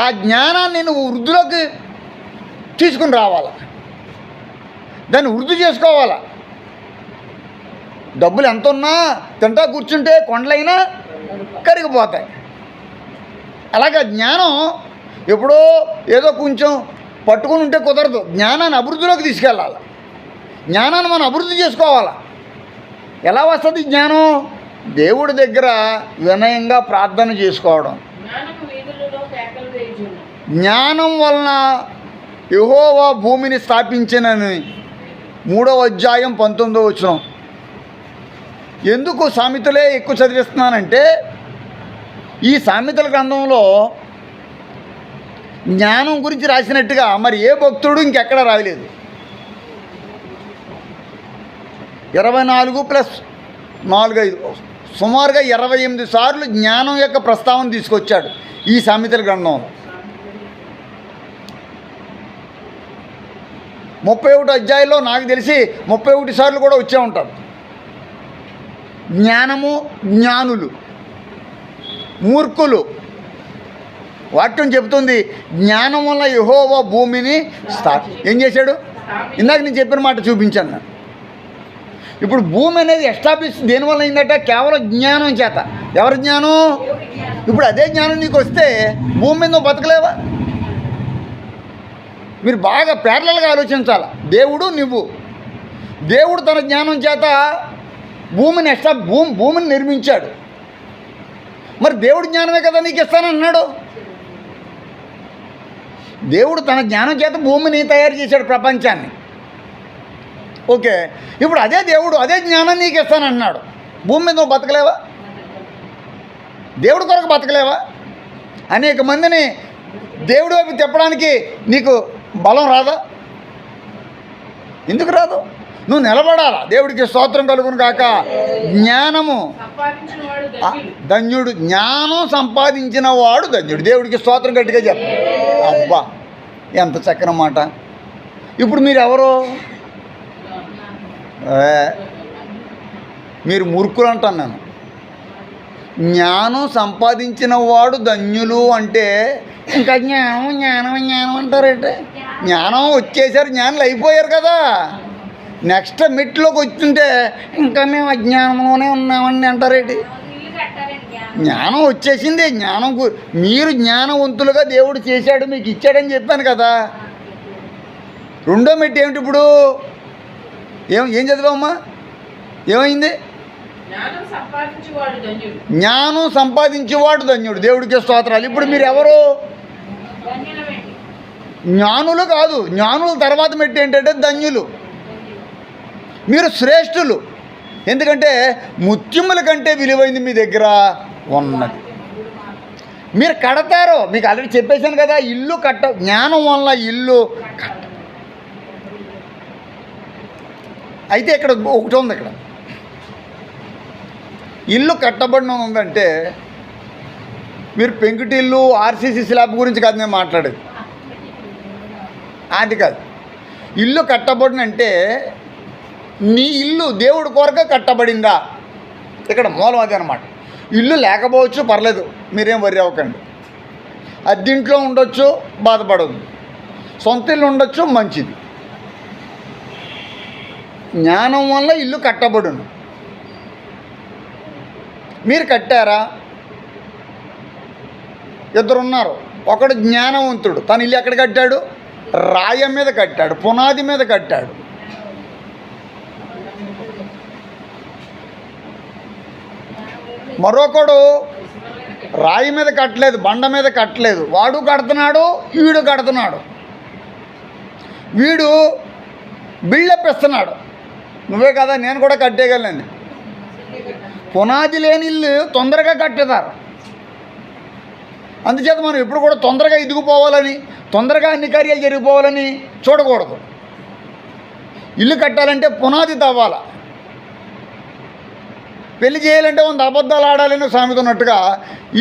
ఆ జ్ఞానాన్ని నువ్వు వృద్ధిలోకి తీసుకుని రావాలా, దాన్ని వృద్ధి చేసుకోవాలా. డబ్బులు ఎంత ఉన్నా తింటా కూర్చుంటే కొండలైనా కరిగిపోతాయి. అలాగే జ్ఞానం ఎప్పుడో ఏదో కొంచెం పట్టుకుని ఉంటే కుదరదు. జ్ఞానాన్ని అభివృద్ధిలోకి తీసుకెళ్ళాలి. జ్ఞానాన్ని మనం అభివృద్ధి చేసుకోవాలా. ఎలా వస్తుంది జ్ఞానం? దేవుడి దగ్గర వినయంగా ప్రార్థన చేసుకోవడం. జ్ఞానం వలన యెహోవా భూమిని స్థాపించినని 3వ అధ్యాయం 19వ వచనం. ఎందుకు సామెతలే ఎక్కువ చదివిస్తున్నానంటే ఈ సామెతల గ్రంథంలో జ్ఞానం గురించి రాసినట్టుగా మరి ఏ భక్తుడు ఇంకెక్కడ రాయలేదు. 24 + 4 5 సుమారుగా 28 సార్లు జ్ఞానం యొక్క ప్రస్తావన తీసుకొచ్చాడు ఈ సామెతల గ్రంథంలో. 31 అధ్యాయంలో నాకు తెలిసి 31 సార్లు కూడా వచ్చే ఉంటారు. జ్ఞానము, జ్ఞానులు, మూర్ఖులు. వాక్యం చెబుతుంది జ్ఞానం వల్ల యెహోవా భూమిని ఏం చేశాడు? ఇందాక నేను చెప్పిన మాట చూపించాను. ఇప్పుడు భూమి అనేది ఎస్టాబ్లిష్ దేనివల్ల అయిందట? కేవలం జ్ఞానం చేత. ఎవరి జ్ఞానం? ఇప్పుడు అదే జ్ఞానం నీకు వస్తే భూమి మీద నువ్వు బతకలేవా? మీరు బాగా ప్యారలల్గా ఆలోచించాలి. దేవుడు నువ్వు. దేవుడు తన జ్ఞానం చేత భూమిని నిర్మించాడు. మరి దేవుడి జ్ఞానమే కదా నీకు ఇస్తానన్నాడు. దేవుడు తన జ్ఞానం చేత భూమిని తయారు చేశాడు, ప్రపంచాన్ని. ఓకే, ఇప్పుడు అదే దేవుడు అదే జ్ఞానం నీకు ఇస్తానన్నాడు. భూమి మీద నువ్వు బతకలేవా? దేవుడి కొరకు బతకలేవా? అనేక మందిని దేవుడి వైపు తిప్పడానికి నీకు బలం రాదా? ఎందుకు రాదు? నువ్వు నిలబడాలా. దేవుడికి స్తోత్రం కలుగును కాక. జ్ఞానము ధన్యుడు, జ్ఞానం సంపాదించిన వాడు ధన్యుడు. దేవుడికి స్తోత్రం గట్టిగా చెప్ప. అబ్బా ఎంత చక్కని మాట. ఇప్పుడు మీరు ఎవరు? మీరు మూర్ఖులు అంటాను నేను. జ్ఞానం సంపాదించిన వాడు ధన్యులు అంటే ఇంకా జ్ఞానం జ్ఞానం జ్ఞానం అంటారంటే జ్ఞానం వచ్చేసారు, జ్ఞానులు అయిపోయారు కదా. నెక్స్ట్ మెట్లోకి వచ్చుంటే ఇంకా మేము అజ్ఞానంలోనే ఉన్నామని అంటారేంటి? జ్ఞానం వచ్చేసింది. మీరు జ్ఞానవంతులుగా దేవుడు చేశాడు, మీకు ఇచ్చాడని చెప్పాను కదా. రెండో మెట్టు ఏమిటి ఇప్పుడు? ఏం చదివామ్మా? ఏమైంది? జ్ఞానం సంపాదించేవాడు ధన్యుడు. దేవుడికి స్తోత్రాలు. ఇప్పుడు మీరు ఎవరు? జ్ఞానులు కాదు. జ్ఞానుల తర్వాత మెట్టు ఏంటంటే ధన్యులు. మీరు శ్రేష్ఠులు. ఎందుకంటే ముత్యముల కంటే విలువైంది మీ దగ్గర ఉన్నది. మీరు కడతారు. మీకు ఆల్రెడీ చెప్పేశాను కదా, ఇల్లు జ్ఞానం వల్ల ఇల్లు కట్ట. అయితే ఇక్కడ ఒకటి ఉంది. ఇక్కడ ఇల్లు కట్టబడిన ఉందంటే మీరు పెంకుటిల్లు ఆర్సీసీ స్లాబ్ గురించి కాదు నేను మాట్లాడేది, అది కాదు. ఇల్లు కట్టబడినంటే నీ ఇల్లు దేవుడి కొరకే కట్టబడిందా, ఇక్కడ మూలం అది అనమాట. ఇల్లు లేకపోవచ్చు, పర్లేదు, మీరేం వర్రీ అవ్వకండి. అద్దెంట్లో ఉండొచ్చు, బాధపడద్దు. సొంత ఇల్లు ఉండొచ్చు, మంచిది. జ్ఞానం వల్ల ఇల్లు కట్టబడును. మీరు కట్టారా? ఇద్దరున్నారు. ఒకడు జ్ఞానవంతుడు, తను ఇల్లు ఎక్కడ కట్టాడు? రాయి మీద కట్టాడు, పునాది మీద కట్టాడు. మరొకడు రాయి మీద కట్టలేదు, బండ మీద కట్టలేదు. వాడు కడుతున్నాడు, వీడు కడుతున్నాడు. వీడు బిల్డప్ ఇస్తున్నాడు, నువ్వే కదా నేను కూడా కట్టేయగలను. పునాది లేని ఇల్లు తొందరగా కట్టేదారు. అందుచేత మనం ఎప్పుడు కూడా తొందరగా ఎదిగిపోవాలని, తొందరగా అన్ని కార్యాలు జరిగిపోవాలని చూడకూడదు. ఇల్లు కట్టాలంటే పునాది తవ్వాలి. పెళ్లి చేయాలంటే 100 అబద్ధాలు ఆడాలని సామెత ఉన్నట్టుగా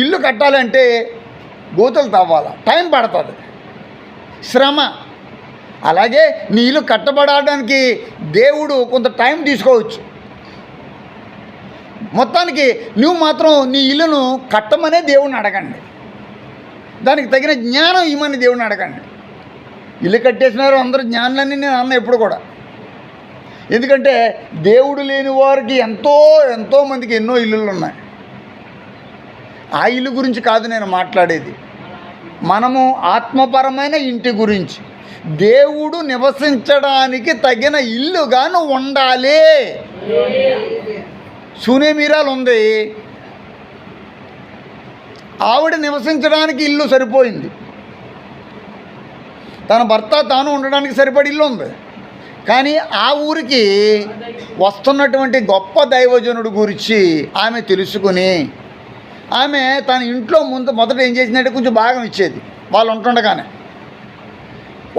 ఇల్లు కట్టాలంటే గోతులు తవ్వాలి, టైం పడుతుంది, శ్రమ. అలాగే నీ ఇల్లు కట్టబడడానికి దేవుడు కొంత టైం తీసుకోవచ్చు. మొత్తానికి నువ్వు మాత్రం నీ ఇల్లును కట్టమనే దేవుడిని అడగండి, దానికి తగిన జ్ఞానం ఇమ్మని దేవుడిని అడగండి. ఇల్లు కట్టేసినారు అందరూ జ్ఞానులని నేను అన్న ఎప్పుడు కూడా. ఎందుకంటే దేవుడు లేని వారికి ఎంతో మందికి ఎన్నో ఇల్లులు ఉన్నాయి. ఆ ఇల్లు గురించి కాదు నేను మాట్లాడేది, మనము ఆత్మపరమైన ఇంటి గురించి. దేవుడు నివసించడానికి తగిన ఇల్లుగా నువ్వు ఉండాలి. సునేమీరాలు ఉంది, ఆవిడ నివసించడానికి ఇల్లు సరిపోయింది, తన భర్త తాను ఉండడానికి సరిపడి ఇల్లు ఉంది. కానీ ఆ ఊరికి వస్తున్నటువంటి గొప్ప దైవజనుడు గురించి ఆమె తెలుసుకుని ఆమె తన ఇంట్లో మొదట ఏం చేసిందంటే కొంచెం భాగం ఇచ్చేది వాళ్ళు ఉంటుండగానే.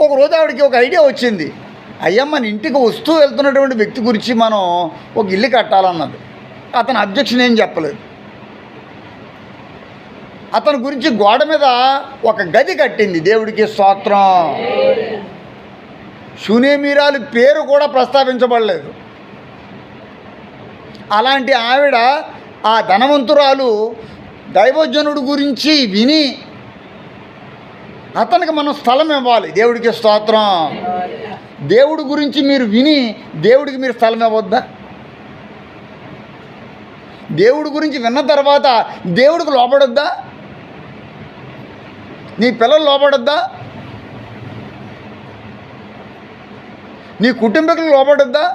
ఒకరోజు ఆవిడకి ఒక ఐడియా వచ్చింది, అయ్యా మన ఇంటికి వస్తూ వెళ్తున్నటువంటి వ్యక్తి గురించి మనం ఒక ఇల్లు కట్టాలన్నది. అతను అబ్జెక్షన్ ఏం చెప్పలేదు. అతని గురించి గోడ మీద ఒక గది కట్టింది. దేవుడికి స్తోత్రం. సునేమీరాలు పేరు కూడా ప్రస్తావించబడలేదు. అలాంటి ఆవిడ, ఆ ధనవంతురాలు దైవజనుడు గురించి విని అతనికి మనం స్థలం ఇవ్వాలి. దేవుడికి స్తోత్రం. దేవుడి గురించి మీరు విని దేవుడికి మీరు స్థలం ఇవ్వద్దా? దేవుడి గురించి విన్న తర్వాత దేవుడికి లోపడొద్దా? నీ పిల్లలు లోపడొద్దా? నీ కుటుంబీకులు లోపడొద్దా?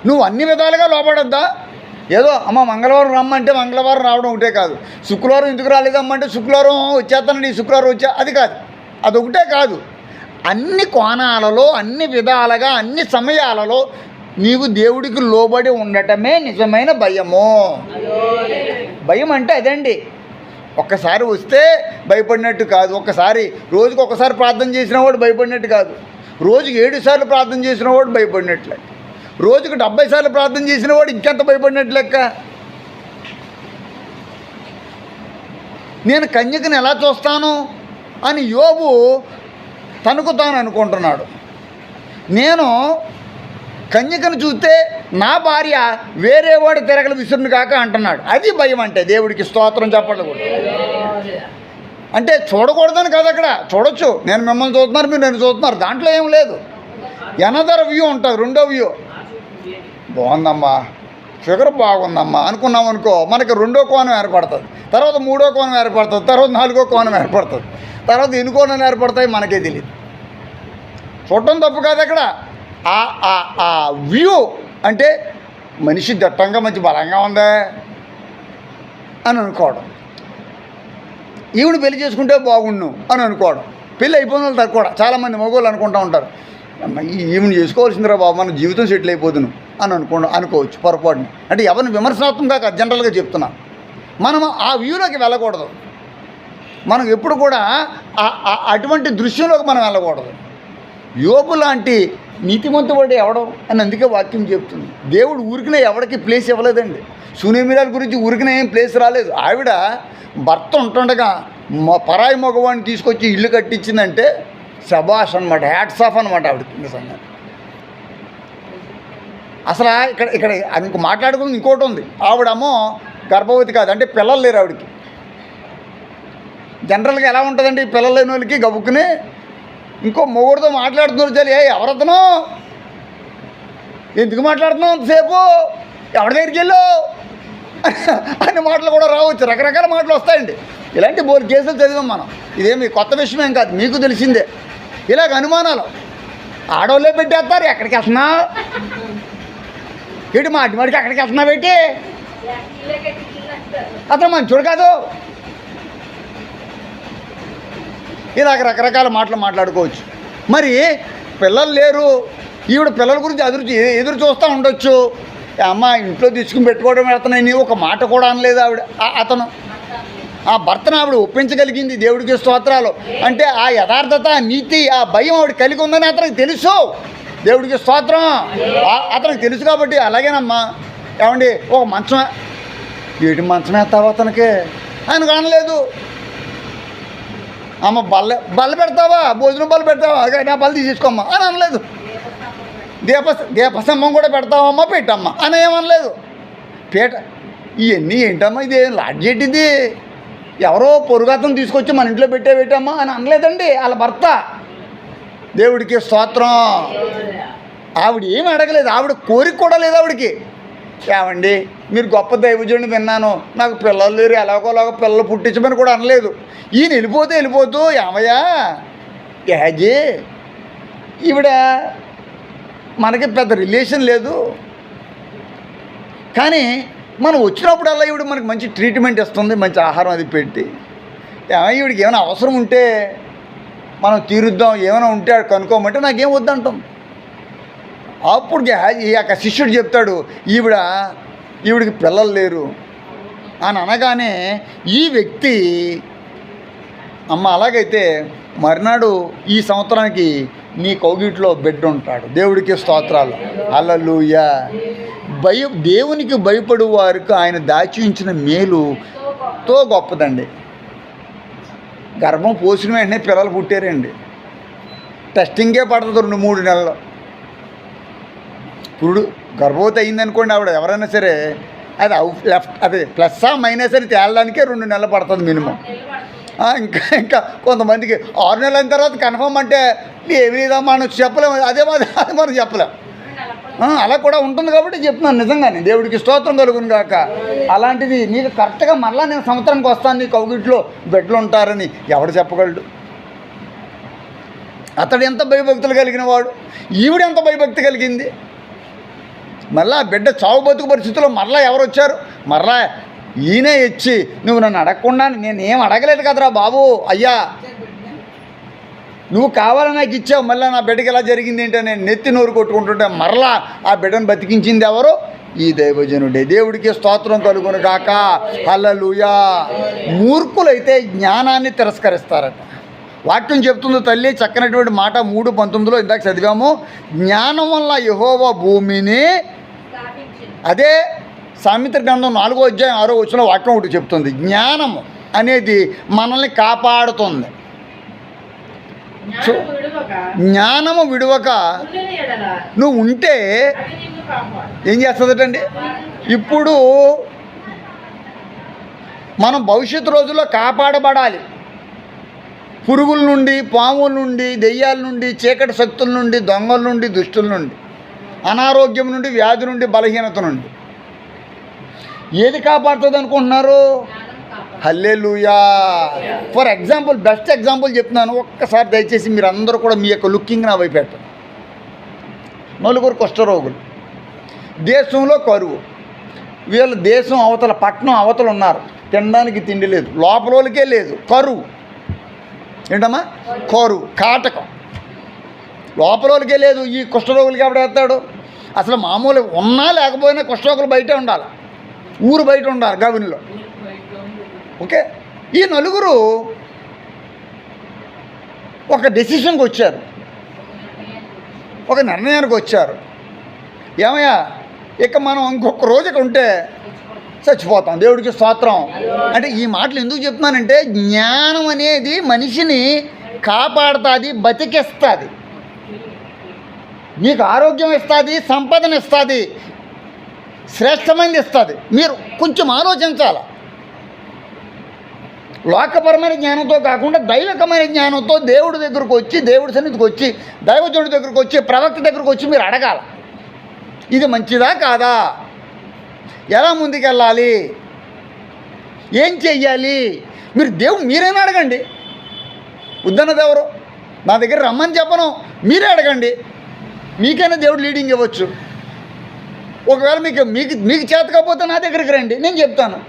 నువ్వు అన్ని విధాలుగా లోపడొద్దా? ఏదో అమ్మ మంగళవారం రమ్మంటే మంగళవారం రావడం ఒకటే కాదు, శుక్రవారం ఎందుకు రాలేదమ్మంటే శుక్రవారం వచ్చేస్తానండి, ఈ శుక్రవారం వచ్చా, అది కాదు, అదొకటే కాదు. అన్ని కోణాలలో, అన్ని విధాలుగా, అన్ని సమయాలలో నీవు దేవుడికి లోబడి ఉండటమే నిజమైన భయము. భయం అంటే అదండి. ఒక్కసారి వస్తే భయపడినట్టు కాదు, ఒక్కసారి రోజుకి ఒకసారి ప్రార్థన చేసిన వాడు భయపడినట్టు కాదు, రోజుకి 7 సార్లు ప్రార్థన చేసిన వాడు భయపడినట్లే, రోజుకి 70 సార్లు ప్రార్థన చేసిన వాడు ఇంకెంత భయపడినట్టు లెక్క. నేను కన్యకను ఎలా చూస్తాను అని యోబు తనకు తాను అనుకుంటున్నాడు. నేను కన్యకను చూస్తే నా భార్య వేరేవాడు తిరగలు విసురుని కాక అంటున్నాడు. అది భయం అంటే. దేవుడికి స్తోత్రం చెప్పండి కూడా. అంటే చూడకూడదని కాదు, అక్కడ చూడొచ్చు. నేను మిమ్మల్ని చూస్తున్నారు, మీరు నన్ను చూస్తున్నారు, దాంట్లో ఏం లేదు. ఎనదర్ వ్యూ ఉంటుంది, రెండో వ్యూ. బాగుందమ్మా, ఫిగర్ బాగుందమ్మా అనుకున్నాం అనుకో, మనకి రెండో కోణం ఏర్పడుతుంది, తర్వాత మూడో కోణం ఏర్పడుతుంది, తర్వాత 4వ కోణం ఏర్పడుతుంది, తర్వాత ఎన్ని కోణాలు ఏర్పడతాయి మనకే తెలియదు. చూడటం తప్పు కాదు. అక్కడ ఆ వ్యూ అంటే మనిషి దట్టంగా మంచి బలంగా ఉందా అని అనుకోవడం, ఈవిడ పెళ్లి చేసుకుంటే బాగుండు అని అనుకోవడం. పెళ్ళి అయిపోయిన వాళ్ళు తక్కువ చాలామంది మగవాళ్ళు అనుకుంటూ ఉంటారు, ఈవిని చేసుకోవాల్సిందిరా బాబు, మన జీవితం సెటిల్ అయిపోతున్నాం అని అనుకోవచ్చు పొరపాటుని. అంటే ఎవరిని విమర్శనాత్మకంగా జనరల్గా చెప్తున్నాను. మనం ఆ వ్యూలోకి వెళ్ళకూడదు. మనం ఎప్పుడు కూడా అటువంటి దృశ్యంలోకి మనం వెళ్ళకూడదు. యోబు లాంటి నీతిమంతుడు ఎవడం అని అందుకే వాక్యం చెప్తుంది. దేవుడు ఊరికినే ఎవరికి ప్లేస్ ఇవ్వలేదండి. సునేమిరాల గురించి ఊరికినే ఏం ప్లేస్ రాలేదు. ఆవిడ భర్త ఉంటుండగా పరాయి మగవాడిని తీసుకొచ్చి ఇల్లు కట్టించిందంటే శబాష్ అనమాట, హ్యాట్స్ ఆఫ్ అనమాట ఆవిడకి. నిజంగా అసలు ఇక్కడ ఇంక మాట్లాడుకుంది ఇంకోటి ఉంది. ఆవిడమ్మో గర్భవతి కాదు, అంటే పిల్లలు లేరు ఆవిడకి. జనరల్గా ఎలా ఉంటుందండి, పిల్లలు లేని వాళ్ళకి గబుక్కుని ఇంకో మొగుడితో మాట్లాడుతున్నారు. చాలు, ఎవరతను, ఎందుకు మాట్లాడుతున్నావు అంతసేపు, ఎవరి దగ్గరికి వెళ్ళు అన్ని మాటలు కూడా రావచ్చు, రకరకాల మాటలు వస్తాయండి. ఇలాంటి బోర్ కేసులు చదివాం మనం. ఇదేమి కొత్త విషయం ఏం కాదు, మీకు తెలిసిందే. ఇలాగ అనుమానాలు ఆడవాళ్ళే పెట్టేస్తారు. ఎక్కడికి వెళ్తున్నా ఏంటి, మాటికి ఎక్కడికి వెళ్తున్నా పెట్టి, అతను మంచోడు కాదు. ఇలాగ రకరకాల మాటలు మాట్లాడుకోవచ్చు. మరి పిల్లలు లేరు, ఈవిడ పిల్లల గురించి ఎదురు చూస్తూ ఉండొచ్చు. అమ్మ ఇంట్లో తీసుకుని పెట్టుకోవడం వెళ్తున్నాయి, ఒక మాట కూడా అనలేదు ఆవిడ. అతను ఆ భర్తను ఆవిడ ఒప్పించగలిగింది. దేవుడికి స్తోత్రాలు. అంటే ఆ యథార్థత, నీతి, ఆ భయం ఆవిడ కలిగి ఉందని అతనికి తెలుసు. దేవుడికి స్తోత్రం. అతనికి తెలుసు కాబట్టి అలాగేనమ్మా. ఏమండి, ఒక మంచం, ఏటి మంచం వేస్తావు అతనికి ఆయన కానలేదు. అమ్మ బల్ల పెడతావా, భోజనం బల్ల పెడతావా, నా బల్ల తీసేసుకోమ్మా అని అనలేదు. దీపస్తంభం కూడా పెడతావమ్మా, పెట్టమ్మా అని ఏమనలేదు. పీట ఇవన్నీ ఏంటమ్మా, ఇది లాడ్జ్ ఏంటిది, ఎవరో పొరుగతను తీసుకొచ్చి మన ఇంట్లో పెట్టమ్మా అని అనలేదండి వాళ్ళ భర్త. దేవుడికి స్తోత్రం. ఆవిడ ఏమి అడగలేదు, ఆవిడ కోరిక కూడా లేదు ఆవిడకి. ఏమండి మీరు గొప్ప దైవజనుడిని విన్నాను, నాకు పిల్లలు లేరు, ఎలాగోలాగో పిల్లలు పుట్టించమని కూడా అనలేదు. ఈయన వెళ్ళిపోతూ ఏమయ్యా యాజీ, ఈవిడ మనకి పెద్ద రిలేషన్ లేదు, కానీ మనం వచ్చినప్పుడల్లా ఈవిడ మనకి మంచి ట్రీట్మెంట్ ఇస్తుంది, మంచి ఆహారం అది పెట్టి. ఈవిడికి ఏమైనా అవసరం ఉంటే మనం తీరుద్దాం, ఏమైనా ఉంటే కనుక్కోమంటే నాకేం వద్దంటాం. అప్పుడు ఈ యొక్క శిష్యుడు చెప్తాడు, ఈవిడికి పిల్లలు లేరు అని అనగానే ఈ వ్యక్తి, అమ్మ అలాగైతే మర్నాడు ఈ సంవత్సరానికి నీ కౌగిట్లో బిడ్డ ఉంటాడు. దేవుడికి స్తోత్రాలు. హల్లెలూయా. దేవునికి భయపడు వారికి ఆయన దాచి ఉంచిన మేలుతో గొప్పదండి. గర్భం పోసిన వెంటనే పిల్లలు పుట్టారండి. టెస్టింగే పడుతుంది 2-3 నెలలు. ఇప్పుడు గర్భవతి అయిందనుకోండి ఆవిడ, ఎవరైనా సరే అది ప్లస్సా మైనస్ అని తేలడానికే 2 నెలలు పడుతుంది మినిమం. ఇంకా కొంతమందికి 6 నెలల అయిన తర్వాత కన్ఫర్మ్ అంటే ఏమి లేదా మనం చెప్పలేము, అది మనం చెప్పలేము. అలా కూడా ఉంటుంది కాబట్టి చెప్తున్నాను. నిజంగానే దేవుడికి స్తోత్రం కలుగును గాక. అలాంటిది నీకు కరెక్ట్గా మళ్ళీ నేను సంవత్సరానికి వస్తాను, నీ కౌగిట్లో బిడ్డలు ఉంటారని ఎవడు చెప్పగలడు? అతడు ఎంత భయభక్తులు కలిగిన వాడు, ఈవిడ ఎంత భయభక్తి కలిగింది. మళ్ళా బిడ్డ చావు బతుకు పరిస్థితుల్లో మరలా ఎవరు వచ్చారు? మరలా ఈయనే ఇచ్చి, నువ్వు నన్ను అడగకుండా నేనేం అడగలేదు కదరా బాబు, అయ్యా నువ్వు కావాలని నాకు ఇచ్చావు, మళ్ళీ నా బిడ్డకి ఎలా జరిగింది ఏంటో నేను నెత్తి నోరు కొట్టుకుంటుంటే మరలా ఆ బిడ్డను బతికించింది ఎవరు? ఈ దైవజనుడే. దేవుడికి స్తోత్రం కలుగును గాక. హల్లెలూయా. మూర్ఖులైతే జ్ఞానాన్ని తిరస్కరిస్తారట. వాక్యం చెప్తుంది తల్లి, చక్కనటువంటి మాట 3:19 ఇందాక చదివాము. జ్ఞానం వల్ల యెహోవా భూమిని, అదే సామెత గ్రంథం 4వ అధ్యాయం 6వ వచనంలో వాక్యం ఒకటి చెప్తుంది. జ్ఞానము అనేది మనల్ని కాపాడుతుంది. జ్ఞానము విడువక నువ్వు ఉంటే ఏం చేస్తుందటండి? ఇప్పుడు మనం భవిష్యత్తు రోజుల్లో కాపాడబడాలి. పురుగుల నుండి, పాముల నుండి, దెయ్యాల నుండి, చీకటి శక్తుల నుండి, దొంగల నుండి, దుష్టుల నుండి, అనారోగ్యం నుండి, వ్యాధి నుండి, బలహీనత నుండి. ఏది కాపాడుతుంది అనుకుంటున్నారు? హల్లెలూయా. ఫర్ ఎగ్జాంపుల్, బెస్ట్ ఎగ్జాంపుల్ చెప్తున్నాను. ఒక్కసారి దయచేసి మీరు అందరూ కూడా మీ యొక్క లుకింగ్ నా వైపు పెట్టండి. 4 కుష్ఠరోగులు, దేశంలో కరువు, వీళ్ళ దేశం అవతల, పట్టణం అవతల ఉన్నారు, తినడానికి తిండి లేదు, లోపలకే లేదు, కరువు. ఏంటమ్మా? కరువు, కాటకం, లోపలకే లేదు. ఈ కుష్ఠరోగులకి ఎవడ వేస్తాడు? అసలు మామూలు ఉన్నా లేకపోయినా కుష్ఠరోగులు బయటే ఉండాలి, ఊరు బయట ఉండాలి, గవినిలో. ఓకే, ఈ 4 ఒక డెసిషన్కి వచ్చారు. ఒక నిర్ణయానికి వచ్చారు, ఏమయ్యా ఇక మనం ఇంకొక రోజుకి ఉంటే చచ్చిపోతాం, దేవుడికి స్తోత్రం. అంటే ఈ మాటలు ఎందుకు చెప్తున్నానంటే, జ్ఞానం అనేది మనిషిని కాపాడుతుంది, బతికిస్తుంది, మీకు ఆరోగ్యం ఇస్తుంది, సంపదన ఇస్తుంది, శ్రేష్టమైనది ఇస్తుంది. మీరు కొంచెం ఆలోచించాలి. లోకపరమైన జ్ఞానంతో కాకుండా దైవికమైన జ్ఞానంతో దేవుడి దగ్గరకు వచ్చి, దేవుడి సన్నిధికి వచ్చి, దైవజనుడి దగ్గరకు వచ్చి, ప్రవక్త దగ్గరకు వచ్చి మీరు అడగాల, ఇది మంచిదా కాదా, ఎలా ముందుకెళ్ళాలి, ఏం చెయ్యాలి. మీరు దేవుడు మీరైనా అడగండి, వద్దన్నది ఎవరు, నా దగ్గర రమ్మని చెప్పను, మీరే అడగండి, మీకైనా దేవుడు లీడింగ్ ఇవ్వచ్చు. ఒకవేళ మీకు మీకు మీకు చేత కాకపోతే నా దగ్గరికి రండి, నేను చెప్తాను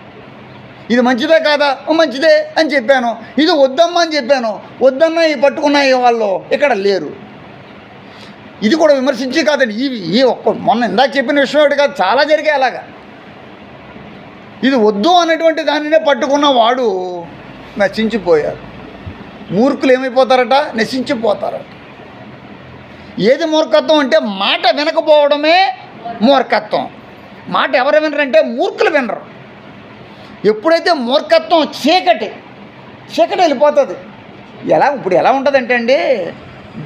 ఇది మంచిదే కాదా, మంచిదే అని చెప్పాను, ఇది వద్దమ్మా అని చెప్పాను, వద్దన్న ఈ పట్టుకున్నాయి వాళ్ళు ఇక్కడ లేరు. ఇది కూడా విమర్శించి కాదండి, ఈ ఒక్క మొన్న ఇందాక చెప్పిన విషయం ఒకటి కాదు, చాలా జరిగాయి అలాగా. ఇది వద్దు అనేటువంటి దానినే పట్టుకున్న వాడు నశించిపోయారు. మూర్ఖులు ఏమైపోతారట, నశించిపోతారట. ఏది మూర్ఖత్వం అంటే మాట వినకపోవడమే మూర్ఖత్వం. మాట ఎవరు వినరంటే మూర్ఖులు వినరు. ఎప్పుడైతే మూర్ఖత్వం చీకటి వెళ్ళిపోతుంది. ఇప్పుడు ఎలా ఉంటుందంటే అండి,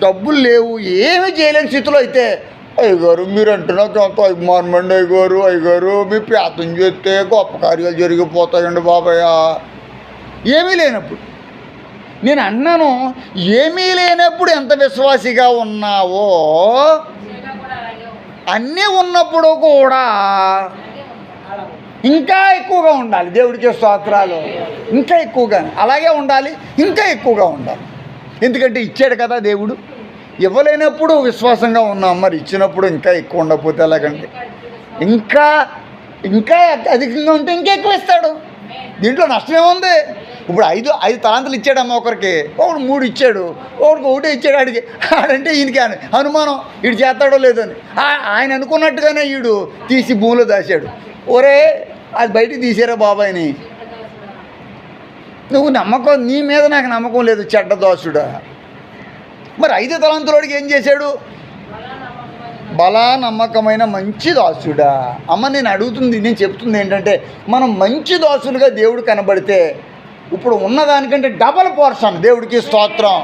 డబ్బులు లేవు, ఏమీ చేయలేని స్థితిలో అయితే, అయ్యగారు మీరు అంటే నాకు ఎంతో అభిమానం అండి, అయ్యగారు మీ ప్రార్థన చేస్తే గొప్ప కార్యాలు జరిగిపోతాయండి బాబాయ్. ఏమీ లేనప్పుడు నేను అన్నాను, ఏమీ లేనప్పుడు ఎంత విశ్వాసిగా ఉన్నావో అన్నీ ఉన్నప్పుడు కూడా ఇంకా ఎక్కువగా ఉండాలి. దేవుడికి స్తోత్రాలు. ఇంకా ఎక్కువగా అలాగే ఉండాలి, ఇంకా ఎక్కువగా ఉండాలి. ఎందుకంటే ఇచ్చాడు కదా దేవుడు. ఇవ్వలేనప్పుడు విశ్వాసంగా ఉన్నాం, మరి ఇచ్చినప్పుడు ఇంకా ఎక్కువ ఉండకపోతే ఎలాగండి. ఇంకా ఇంకా అధికంగా ఉంటే ఇంకా ఎక్కువ ఇస్తాడు. దీంట్లో నష్టమే ఉంది. ఇప్పుడు ఐదు తలాంతులు ఇచ్చాడమ్మ ఒకరికి, ఒకడు 3 ఇచ్చాడు, ఒకడికి 1 ఇచ్చాడు. ఆడికి ఆడంటే ఈయనకి అనుమానం, వీడు చేస్తాడో లేదో అని. ఆయన అనుకున్నట్టుగానే వీడు తీసి భూమిలో దాచాడు. ఒరే అది బయటికి తీసారా బాబాయ్ని, నువ్వు నమ్మకం, నీ మీద నాకు నమ్మకం లేదు చెడ్డ దోసుడా. మరి 5 తలాంతులోడికి ఏం చేశాడు, బలా నమ్మకమైన మంచి దాసుడా. అమ్మ నేను అడుగుతుంది, నేను చెప్తుంది ఏంటంటే, మనం మంచి దాసులుగా దేవుడు కనబడితే ఇప్పుడు ఉన్నదానికంటే డబల్ పోర్షన్, దేవుడికి స్తోత్రం,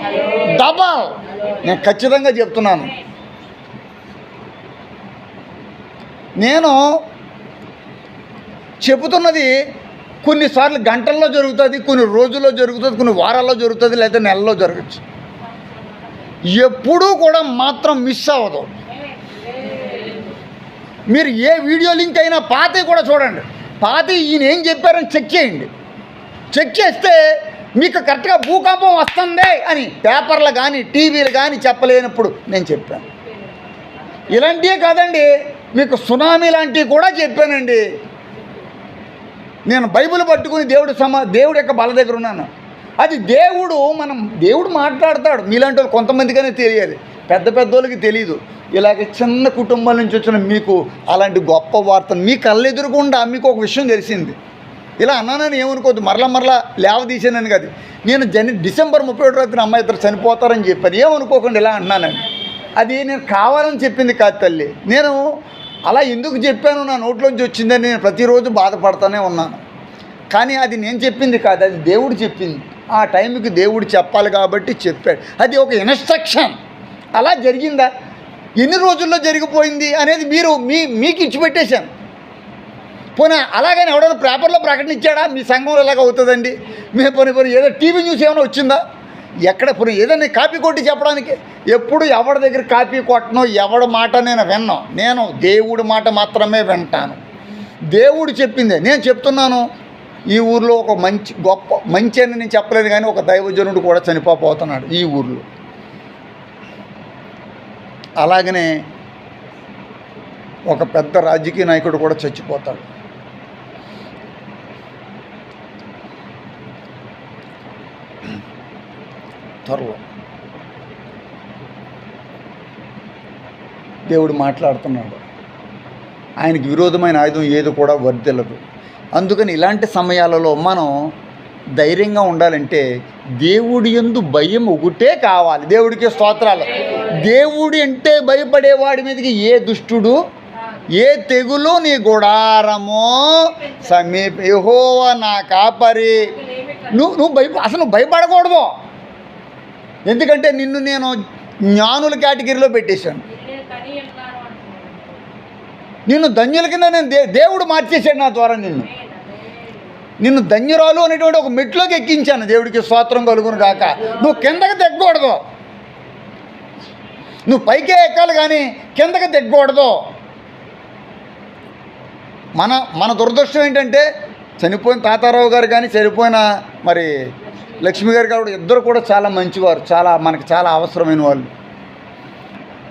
డబల్. నేను ఖచ్చితంగా చెప్తున్నాను. నేను చెబుతున్నది కొన్నిసార్లు గంటల్లో జరుగుతుంది, కొన్ని రోజుల్లో జరుగుతుంది, కొన్ని వారాల్లో జరుగుతుంది, లేదా నెలలో జరగచ్చు. ఎప్పుడూ కూడా మాత్రం మిస్ అవ్వదు. మీరు ఏ వీడియో లింక్ అయినా పాతవి కూడా చూడండి, పాతవి ఈయన ఏం చెప్పారని చెక్ చేయండి. చెక్ చేస్తే మీకు కరెక్ట్గా భూకంపం వస్తుంది అని పేపర్లు కానీ టీవీలు కానీ చెప్పలేనప్పుడు నేను చెప్పాను. ఇలాంటివే కాదండి, మీకు సునామీ లాంటివి కూడా చెప్పానండి. నేను బైబిల్ పట్టుకుని దేవుడి యొక్క బల దగ్గర ఉన్నాను. అది దేవుడు మాట్లాడతాడు. మీలాంటి వాళ్ళు కొంతమందికనే తెలియాలి, పెద్దోళ్ళకి తెలియదు. ఇలాగ చిన్న కుటుంబం నుంచి వచ్చిన మీకు అలాంటి గొప్ప వార్తను మీ కళ్ళెదురుగుండా మీకు ఒక విషయం తెలిసింది. ఇలా అన్నానని ఏమనుకోవద్దు, మరలా లేవదీసానని కాదు. నేను డిసెంబర్ 31 అమ్మాయి ఇద్దరు చనిపోతారని చెప్పాను, ఏమనుకోకుండా ఇలా అన్నానండి. అది నేను కావాలని చెప్పింది కాదు తల్లి. నేను అలా ఎందుకు చెప్పాను, నా నోట్లోంచి వచ్చిందని నేను ప్రతిరోజు బాధపడుతూనే ఉన్నాను. కానీ అది నేను చెప్పింది కాదు, అది దేవుడు చెప్పింది. ఆ టైంకి దేవుడు చెప్పాలి కాబట్టి చెప్పాడు. అది ఒక ఇన్స్ట్రక్షన్. అలా జరిగిందా, ఎన్ని రోజుల్లో జరిగిపోయింది అనేది మీకు ఇచ్చిపెట్టేశాను. పోనీ అలాగని ఎవడైనా పేపర్లో ప్రకటన ఇచ్చాడా, మీ సంఘంలో ఎలాగ అవుతుందండి, మీ పోనీ ఏదో టీవీ న్యూస్ ఏమైనా వచ్చిందా, ఎక్కడ పోనీ ఏదైనా కాపీ కొట్టి చెప్పడానికి. ఎప్పుడు ఎవరి దగ్గర కాపీ కొట్టను, ఎవడి మాట నేను విన్నాను. నేను దేవుడి మాట మాత్రమే వింటాను. దేవుడు చెప్పిందే నేను చెప్తున్నాను. ఈ ఊర్లో ఒక మంచి అని నేను చెప్పలేదు, కానీ ఒక దైవజనుడు కూడా చనిపోతున్నాడు ఈ ఊర్లో. అలాగనే ఒక పెద్ద రాజకీయ నాయకుడు కూడా చచ్చిపోతాడు. త్వరలో దేవుడు మాట్లాడుతున్నాడు. ఆయనకి విరోధమైన ఆయుధం ఏది కూడా వర్ధిల్లదు. అందుకని ఇలాంటి సమయాలలో మనం ధైర్యంగా ఉండాలంటే దేవుడి యందు భయం ఒకటే కావాలి. దేవుడికి స్తోత్రాలు. దేవుడి అంటే భయపడేవాడి మీదకి ఏ దుష్టుడు ఏ తెగులు నీ గుడారమో సమీప యెహోవా నా కాపరి. నువ్వు భయపడకూడదు. ఎందుకంటే నిన్ను నేను జ్ఞానుల కేటగిరీలో పెట్టేశాను. నిన్ను ధన్యుల కింద నేను దేవుడు మార్చేశాడు నా ద్వారా. నిన్ను ధన్యురాలు అనేటువంటి ఒక మెట్లోకి ఎక్కించాను. దేవుడికి స్తోత్రం కలుగును గాక. నువ్వు కిందకి తెగ్గకూడదు. నువ్వు పైకే ఎక్కాలి కానీ కిందకి తెగ్గకూడదు. మన దురదృష్టం ఏంటంటే చనిపోయిన తాతారావు గారు కానీ చనిపోయిన మరి లక్ష్మి గారు కాబట్టి ఇద్దరు కూడా చాలా మంచివారు, మనకు చాలా అవసరమైన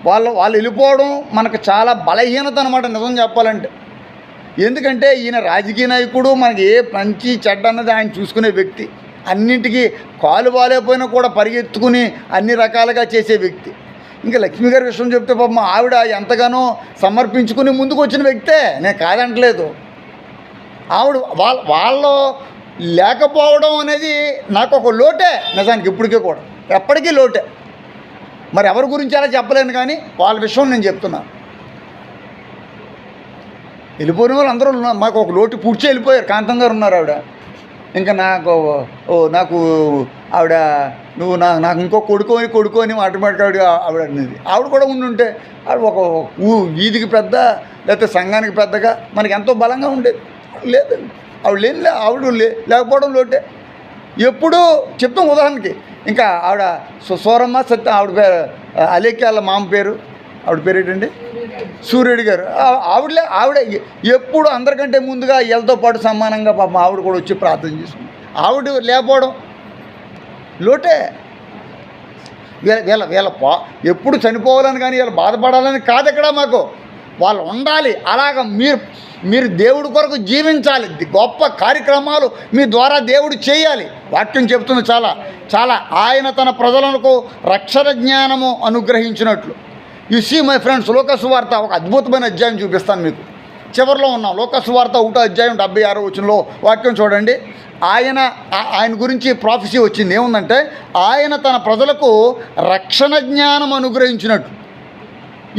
వాళ్ళు వెళ్ళిపోవడం మనకు చాలా బలహీనత అనమాట నిజం చెప్పాలంటే. ఎందుకంటే ఈయన రాజకీయ నాయకుడు, మనకి ఏ మంచి చెడ్డ అన్నది ఆయన చూసుకునే వ్యక్తి. అన్నింటికీ కాలు బాలేకపోయినా కూడా పరిగెత్తుకుని అన్ని రకాలుగా చేసే వ్యక్తి. ఇంకా లక్ష్మి గారి విషయం చెప్తే పాపం ఆవిడ ఎంతగానో సమర్పించుకుని ముందుకు వచ్చిన వ్యక్తే, నేను కాదంటలేదు. ఆవిడ వాళ్ళు లేకపోవడం అనేది నాకు ఒక లోటే నిజానికి, ఇప్పటికీ కూడా ఎప్పటికీ లోటే. మరి ఎవరి గురించి అలా చెప్పలేను కానీ వాళ్ళ విషయం నేను చెప్తున్నాను. వెళ్ళిపోయిన వాళ్ళు అందరూ మాకు ఒక లోటు పూడ్చి వెళ్ళిపోయారు. కాంతం గారు ఉన్నారు ఆవిడ. ఇంకా నాకు ఆవిడ నువ్వు నాకు ఇంకో కొడుకు అని ఆటోమేటిక్గా ఆవిడ అనేది. ఆవిడ కూడా ఉండుంటే ఆవిడ ఒక వీధికి పెద్ద లేకపోతే సంఘానికి పెద్దగా మనకి ఎంతో బలంగా ఉండేది. లేదు ఆవిడ లేకపోవడం లోటే. ఎప్పుడూ చెప్తాం ఉదాహరణకి. ఇంకా ఆవిడ సోరమ్మ సత్య ఆవిడ పేరు అలేఖ్యాల మామ పేరు, ఆవిడ పేరు ఏంటండి సూర్యుడి గారు. ఆవిడ ఎప్పుడు అందరికంటే ముందుగా వీళ్ళతో పాటు సమానంగా పాపం ఆవిడ కూడా వచ్చి ప్రార్థన చేసుకుంది. ఆవిడ లేకపోవడం లోటే. వీళ్ళ ఎప్పుడు చనిపోవాలని కానీ వీళ్ళు బాధపడాలని కాదు ఇక్కడ మాకు. వాళ్ళు ఉండాలి. అలాగ మీరు దేవుడి కొరకు జీవించాలి. గొప్ప కార్యక్రమాలు మీ ద్వారా దేవుడు చేయాలి. వాక్యం చెప్తుంది చాలా ఆయన తన ప్రజలకు రక్షణ జ్ఞానము అనుగ్రహించినట్లు. యు సీ మై ఫ్రెండ్స్, లోకాసు వార్త ఒక అద్భుతమైన అధ్యాయం చూపిస్తాను మీకు. చివరిలో ఉన్నాం. లోకాసు వార్త 1వ అధ్యాయం 76వ వచనంలో వాక్యం చూడండి. ఆయన గురించి ప్రాఫెసీ వచ్చింది. ఏముందంటే ఆయన తన ప్రజలకు రక్షణ జ్ఞానం అనుగ్రహించినట్లు.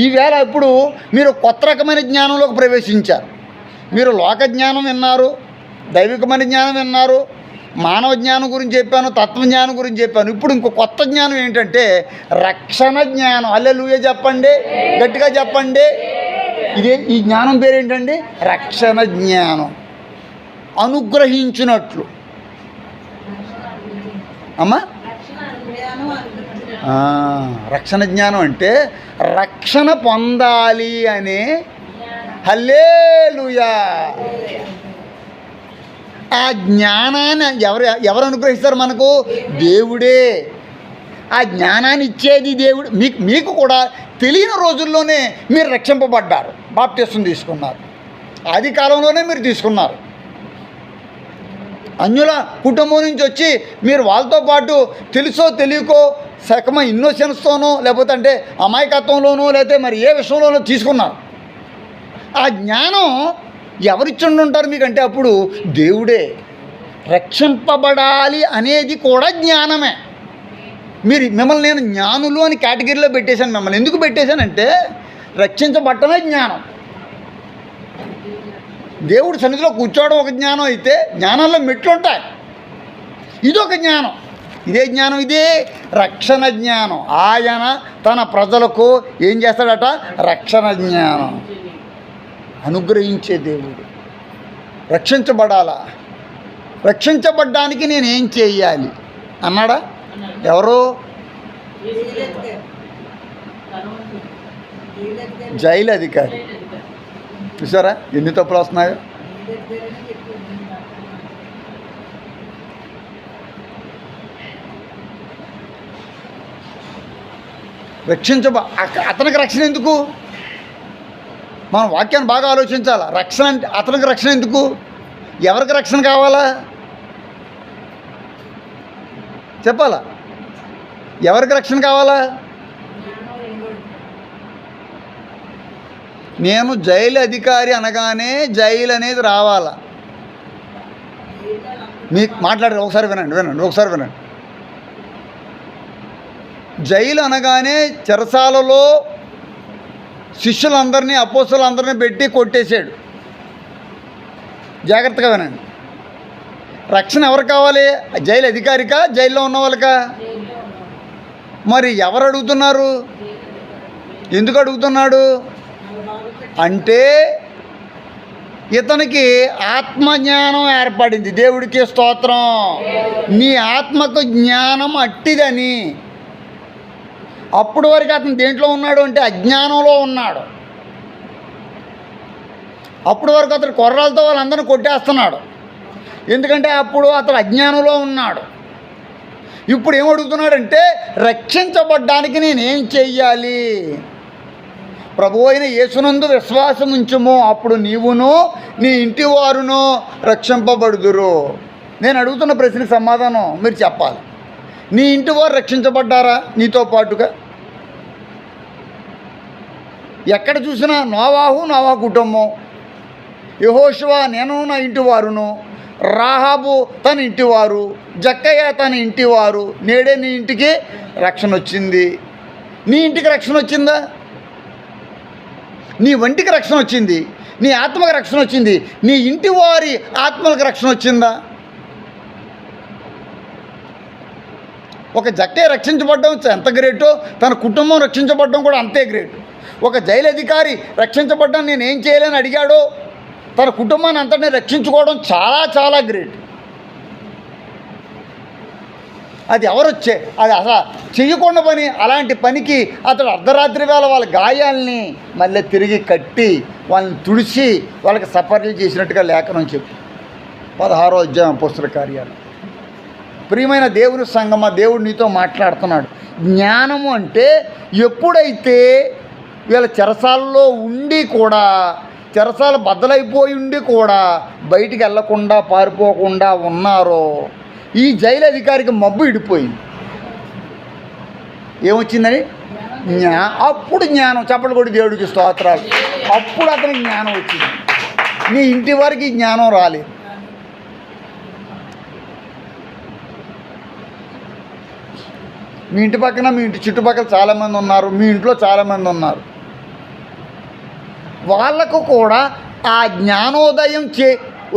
ఈవేళ ఇప్పుడు మీరు కొత్త రకమైన జ్ఞానంలోకి ప్రవేశించారు. మీరు లోక జ్ఞానం విన్నారు, దైవికమైన జ్ఞానం విన్నారు, మానవ జ్ఞానం గురించి చెప్పాను, తత్వజ్ఞానం గురించి చెప్పాను. ఇప్పుడు ఇంకో కొత్త జ్ఞానం ఏంటంటే రక్షణ జ్ఞానం. హల్లెలూయా చెప్పండి, గట్టిగా చెప్పండి. ఈ జ్ఞానం పేరేంటండి? రక్షణ జ్ఞానం అనుగ్రహించినట్లు. అమ్మా, రక్షణ జ్ఞానం అంటే రక్షణ పొందాలి అనే. హల్లెలూయా. ఆ జ్ఞానాన్ని ఎవరు అనుగ్రహిస్తారు మనకు? దేవుడే. ఆ జ్ఞానాన్ని ఇచ్చేది దేవుడు. మీకు కూడా తెలియని రోజుల్లోనే మీరు రక్షింపబడ్డారు, బాప్తిస్మం తీసుకున్నారు. ఆది కాలంలోనే మీరు తీసుకున్నారు. అన్యుల కుటుంబం నుంచి వచ్చి మీరు వాళ్ళతో పాటు తెలుసో తెలియకో సకమ ఇన్నోసెన్స్తోనో లేకపోతే అంటే అమాయకత్వంలోనో లేకపోతే మరి ఏ విషయంలోనో తీసుకున్నారు. ఆ జ్ఞానం ఎవరిచ్చి ఉంటారు మీకంటే అప్పుడు దేవుడే. రక్షింపబడాలి అనేది కూడా జ్ఞానమే. మిమ్మల్ని నేను జ్ఞానులు అని కేటగిరీలో పెట్టేశాను. మిమ్మల్ని ఎందుకు పెట్టేశానంటే రక్షించబడటమే జ్ఞానం. దేవుడి సన్నిధిలో కూర్చోవడం ఒక జ్ఞానం అయితే జ్ఞానంలో మెట్లు ఉంటాయి. ఇదొక జ్ఞానం. ఇదే జ్ఞానం, ఇదే రక్షణ జ్ఞానం. ఆయన తన ప్రజలకు ఏం చేస్తాడట? రక్షణ జ్ఞానం అనుగ్రహించే దేవుడు. రక్షించబడాలా? రక్షించబడ్డానికి నేనేం చేయాలి అన్నాడా? ఎవరు? జైలు అధికారి. చూసారా ఎన్ని తప్పులు వస్తున్నాయో? అతనికి రక్షణ ఎందుకు? మనం వాక్యాన్ని బాగా ఆలోచించాలా. రక్షణ అంటే అతనికి రక్షణ ఎందుకు? ఎవరికి రక్షణ కావాలా చెప్పాలా? ఎవరికి రక్షణ కావాలా? నేను జైలు అధికారి అనగానే జైలు అనేది రావాలా? మీకు మాట్లాడారు. ఒకసారి వినండి. జైలు అనగానే చెరసాలలో శిష్యులందరినీ అపోస్తులందరినీ పెట్టి కొట్టేశాడు. జాగ్రత్తగా వినండి. రక్షణ ఎవరు కావాలి? జైలు అధికారికా, జైల్లో ఉన్న వాళ్ళకా? మరి ఎవరు అడుగుతున్నారు? ఎందుకు అడుగుతున్నాడు అంటే ఇతనికి ఆత్మజ్ఞానం ఏర్పడింది. దేవుడికి స్తోత్రం. నీ ఆత్మకు జ్ఞానం అట్టిదని. అప్పుడు వరకు అతను దేంట్లో ఉన్నాడు అంటే అజ్ఞానంలో ఉన్నాడు. అప్పుడు వరకు అతను కొర్రలతో వాళ్ళందరినీ కొట్టేస్తున్నాడు. ఎందుకంటే అప్పుడు అతను అజ్ఞానంలో ఉన్నాడు. ఇప్పుడు ఏమడుగుతున్నాడంటే రక్షించబడ్డానికి నేనేం చెయ్యాలి? ప్రభువు అయిన యేసునందు విశ్వాసం ఉంచుము, అప్పుడు నీవును నీ ఇంటి వారును రక్షింపబడుదురు. నేను అడుగుతున్న ప్రశ్నకు సమాధానం మీరు చెప్పాలి. నీ ఇంటి వారు రక్షించబడ్డారా నీతో పాటుగా? ఎక్కడ చూసినా నోవాహు కుటుంబం, యెహోషువ నేను నా ఇంటి వారును, రాహాబు తన ఇంటివారు, జక్కయ్య తన ఇంటివారు. నేడే నీ ఇంటికి రక్షణ వచ్చింది. నీ ఇంటికి రక్షణ వచ్చిందా? నీ వంటికి రక్షణ వచ్చింది, నీ ఆత్మకు రక్షణ వచ్చింది, నీ ఇంటి వారి ఆత్మలకు రక్షణ వచ్చిందా? ఒక జక్కయ్య రక్షించబడడం ఎంత గ్రేటో తన కుటుంబం రక్షించబడడం కూడా అంతే గ్రేట్. ఒక జైలు అధికారి రక్షించబడ్డం నేనేం చేయాలని అడిగాడో తన కుటుంబాన్ని అంతటిని రక్షించుకోవడం చాలా చాలా గ్రేట్. అది ఎవరొచ్చే అది అసలు చెయ్యకుండా పని. అలాంటి పనికి అతడు అర్ధరాత్రి వేళ వాళ్ళ గాయాల్ని మళ్ళీ తిరిగి కట్టి వాళ్ళని తుడిచి వాళ్ళకి సపర్యలు చేసినట్టుగా లేఖనం చెప్పు 16వ అధ్యాయం అపోస్తల కార్యాలు. ప్రియమైన దేవుని సంగమా, దేవుడు నీతో మాట్లాడుతున్నాడు. జ్ఞానము అంటే ఎప్పుడైతే వీళ్ళ చెరసాలలో ఉండి కూడా, చెరసాల బద్దలైపోయి ఉండి కూడా బయటికి వెళ్లకుండా పారిపోకుండా ఉన్నారో, ఈ జైలు అధికారికి మబ్బు ఇడిపోయింది. ఏమొచ్చిందని? అప్పుడు జ్ఞానం. చప్పట్లు కొట్టి దేవుడికి స్తోత్రాలు. అప్పుడు అతనికి జ్ఞానం వచ్చింది. నీ ఇంటి వారికి జ్ఞానం రాలేదు. మీ ఇంటి పక్కన, మీ ఇంటి చుట్టుపక్కల చాలామంది ఉన్నారు, మీ ఇంట్లో చాలామంది ఉన్నారు. వాళ్ళకు కూడా ఆ జ్ఞానోదయం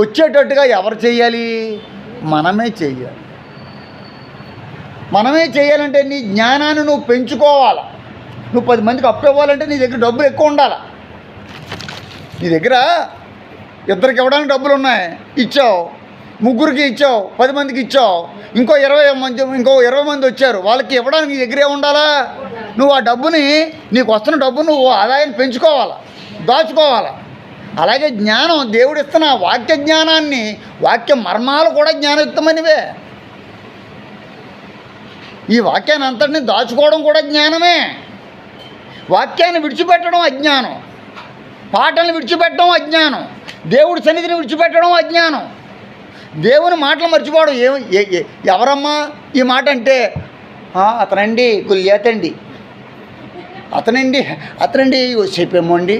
వచ్చేటట్టుగా ఎవరు చేయాలి? మనమే చేయాలి. మనమే చేయాలంటే నీ జ్ఞానాన్ని నువ్వు పెంచుకోవాలి. నువ్వు 10 మందికి అప్పు ఇవ్వాలంటే నీ దగ్గర డబ్బులు ఎక్కువ ఉండాలి. నీ దగ్గర ఇద్దరికి ఇవ్వడానికి డబ్బులు ఉన్నాయి, ఇచ్చావు. ముగ్గురికి ఇచ్చావు, 10 మందికి ఇచ్చావు. ఇంకో 20 మంది వచ్చారు, వాళ్ళకి ఇవ్వడానికి నీ దగ్గరే ఉండాలా? నువ్వు ఆ డబ్బుని, నీకు వస్తున్న డబ్బు నువ్వు ఆదాయాన్ని పెంచుకోవాలా, దాచుకోవాలా. అలాగే జ్ఞానం, దేవుడు ఇస్తున్న వాక్య జ్ఞానాన్ని, వాక్య మర్మాలు కూడా జ్ఞానయుక్తమైనవే. ఈ వాక్యాన్ని అంతటిని దాచుకోవడం కూడా జ్ఞానమే. వాక్యాన్ని విడిచిపెట్టడం అజ్ఞానం, పాటలను విడిచిపెట్టడం అజ్ఞానం, దేవుడి సన్నిధిని విడిచిపెట్టడం అజ్ఞానం, దేవుని మాటలు మర్చిపోవడం. ఎవరమ్మా ఈ మాట అంటే? అతనండి గుల్యాతండి, అతనండి యోసేపు ఏమో అండి,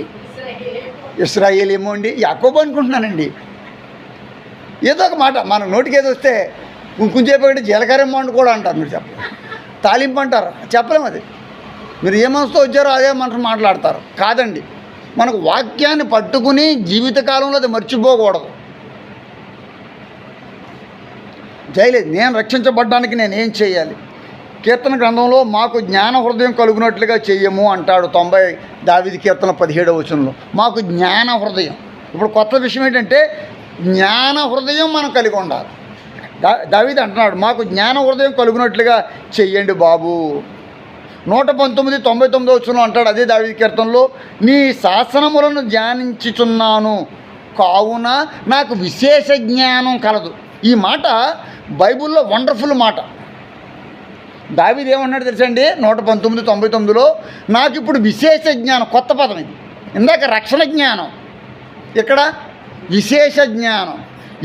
ఇశ్రాయేల్ ఏమో అండి, యాకోబు అనుకుంటున్నానండి. ఏదో ఒక మాట మన నోటికి ఏదో వస్తే కుంచెప్పటి జీలకర్ర అంటూ కూడా అంటారు. మీరు చెప్పండి, తాలింపు అంటారు, చెప్పలేము. అది మీరు ఏ మనసుతో వచ్చారో అదే మనసు మాట్లాడతారు. కాదండి, మనకు వాక్యాన్ని పట్టుకుని జీవితకాలంలో అది మర్చిపోకూడదు. చేయలేదు. నేను రక్షించబడ్డానికి నేనేం చేయాలి? కీర్తన గ్రంథంలో మాకు జ్ఞాన హృదయం కలుగునట్లుగా చెయ్యము అంటాడు. 90 దావీదు కీర్తన 17వ వచనంలో మాకు జ్ఞాన హృదయం. ఇప్పుడు కొత్త విషయం ఏంటంటే జ్ఞాన హృదయం మనం కలిగి ఉండాలి. దావీదు అంటున్నాడు, మాకు జ్ఞాన హృదయం కలుగునట్లుగా చెయ్యండి బాబు. 119:99వ వచనంలో అంటాడు అదే దావీదు కీర్తనలో, నీ శాసనములను ధ్యానించుచున్నాను కావున నాకు విశేష జ్ఞానం కలదు. ఈ మాట బైబిల్లో వండర్ఫుల్ మాట. దావీదు ఏమన్నాడు తెలుసండి? 119:99లో నాకు ఇప్పుడు విశేష జ్ఞానం, కొత్త పదం ఇది. ఇందాక రక్షణ జ్ఞానం, ఇక్కడ విశేష జ్ఞానం.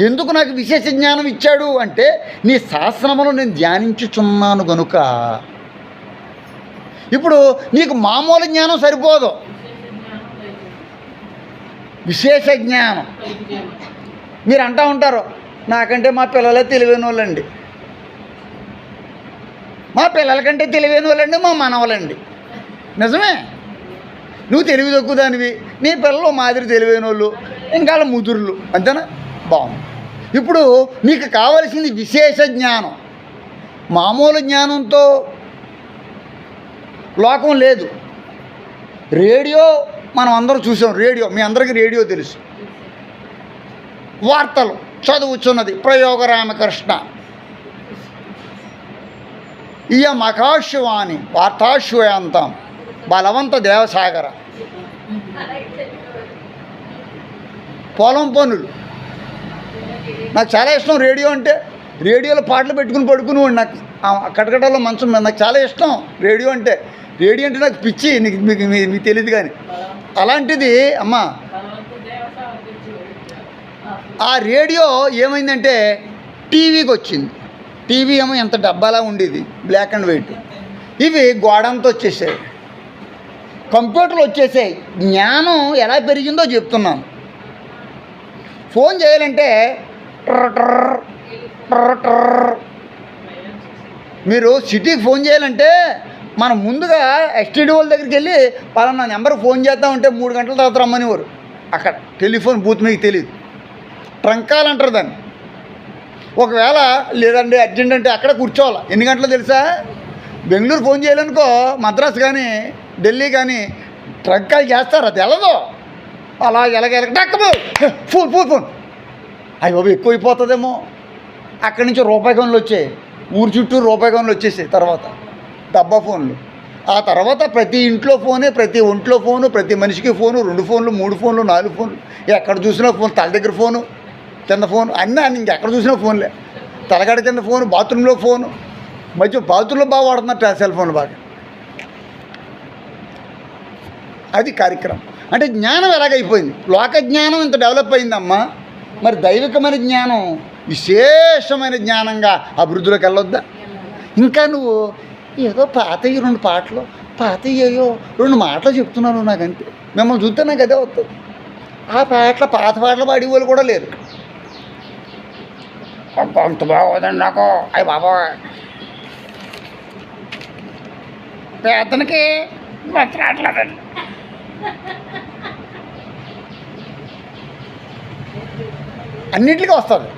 ఎందుకు నాకు విశేష జ్ఞానం ఇచ్చాడు అంటే నీ శాసనములు నేను ధ్యానించుచున్నాను గనుక. ఇప్పుడు నీకు మామూలు జ్ఞానం సరిపోదు, విశేష జ్ఞానం. మీరు అంటూ ఉంటారు, నాకంటే మా పిల్లలే తెలివైన వాళ్ళండి. మా పిల్లల కంటే తెలివైన వాళ్ళండి మా మనవలండి. నిజమే. నువ్వు తెలివి తక్కువ దానివి, నీ పిల్లలు మాదిరి తెలివైన వాళ్ళు, ఇంకా వాళ్ళ ముదురులు, అంతేనా? బాగుంది. ఇప్పుడు నీకు కావలసింది విశేష జ్ఞానం. మామూలు జ్ఞానంతో లోకం లేదు. రేడియో మనం అందరం చూసాం. రేడియో, మీ అందరికీ రేడియో తెలుసు. వార్తలు చదువుచున్నది ప్రయోగ రామకృష్ణ. ఇయ మకాశవాణి వార్తాశ్వయాంతం బలవంత దేవసాగర. పొలం పనులు నాకు చాలా ఇష్టం. రేడియో అంటే రేడియోలో పాటలు పెట్టుకుని పడుకునేవాడు. నాకు కటకటాల్లో మంచం మీద నాకు చాలా ఇష్టం రేడియో అంటే. రేడియో అంటే నాకు పిచ్చి, మీకు తెలియదు కానీ. అలాంటిది అమ్మ ఆ రేడియో ఏమైందంటే టీవీకి వచ్చింది. టీవీ ఏమో ఎంత డబ్బాలా ఉండేది, బ్లాక్ అండ్ వైట్. ఇవి గోడంతా వచ్చేసాయి, కంప్యూటర్లు వచ్చేసాయి. జ్ఞానం ఎలా పెరిగిందో చెప్తున్నాను. ఫోన్ చేయాలంటే మీరు సిటీకి ఫోన్ చేయాలంటే మనం ముందుగా ఎస్టీడీ వాళ్ళ దగ్గరికి వెళ్ళి పలానా నెంబర్కి ఫోన్ చేద్దామంటే 3 గంటల తర్వాత రమ్మనివారు. అక్కడ టెలిఫోన్ బూత్ మీకు తెలియదు, ట్రంకాలు అంటారు దాన్ని. ఒకవేళ లేదండి అర్జెంట్ అంటే అక్కడ కూర్చోవాలి. ఎన్ని గంటలు తెలుసా? బెంగళూరు ఫోన్ చేయాలనుకో, మద్రాసు కానీ ఢిల్లీ కానీ ట్రంకాలు చేస్తారు. అది వెళ్ళదు. అలా ఎలాగ డక్కబో ఫోన్ ఫోన్ ఫోన్ అయ్యి బాబు ఎక్కువైపోతుందేమో. అక్కడి నుంచి రూపాయి గన్లు వచ్చాయి, ఊరు చుట్టూ రూపాయి గన్లు వచ్చేసాయి. తర్వాత డబ్బా ఫోన్లు. ఆ తర్వాత ప్రతి ఇంట్లో ఫోనే, ప్రతి ఒంట్లో ఫోను, ప్రతి మనిషికి ఫోను, 2 ఫోన్లు 3 ఫోన్లు 4 ఫోన్లు. ఎక్కడ చూసినా ఫోన్, తల దగ్గర ఫోను, కింద ఫోను, అన్నీ ఇంకెక్కడ చూసినా ఫోన్లే. తలగడ కింద ఫోను, బాత్రూంలో ఫోను. మధ్య బాత్రూంలో బాగా వాడుతున్నట్టు సెల్ ఫోన్ బాగా. అది కార్యక్రమం. అంటే జ్ఞానం ఎలాగైపోయింది. లోక జ్ఞానం ఇంత డెవలప్ అయిందమ్మా. మరి దైవికమైన జ్ఞానం విశేషమైన జ్ఞానంగా అభివృద్ధిలోకి వెళ్ళొద్దా? ఇంకా నువ్వు ఏదో పాతయ్యి 2 పాటలు, పాతయ్యో 2 మాటలు చెప్తున్నాను. నాకంతే, మిమ్మల్ని చూస్తే నాకు అదే వస్తుంది. ఆ పాటలు, పాత పాటలు పాడే వాళ్ళు కూడా లేరు. అంత బాగోదండి నాకు. అయ్యి బాబా పేదనికి మాట్లాడలేదండి. అన్నింటికి వస్తుంది.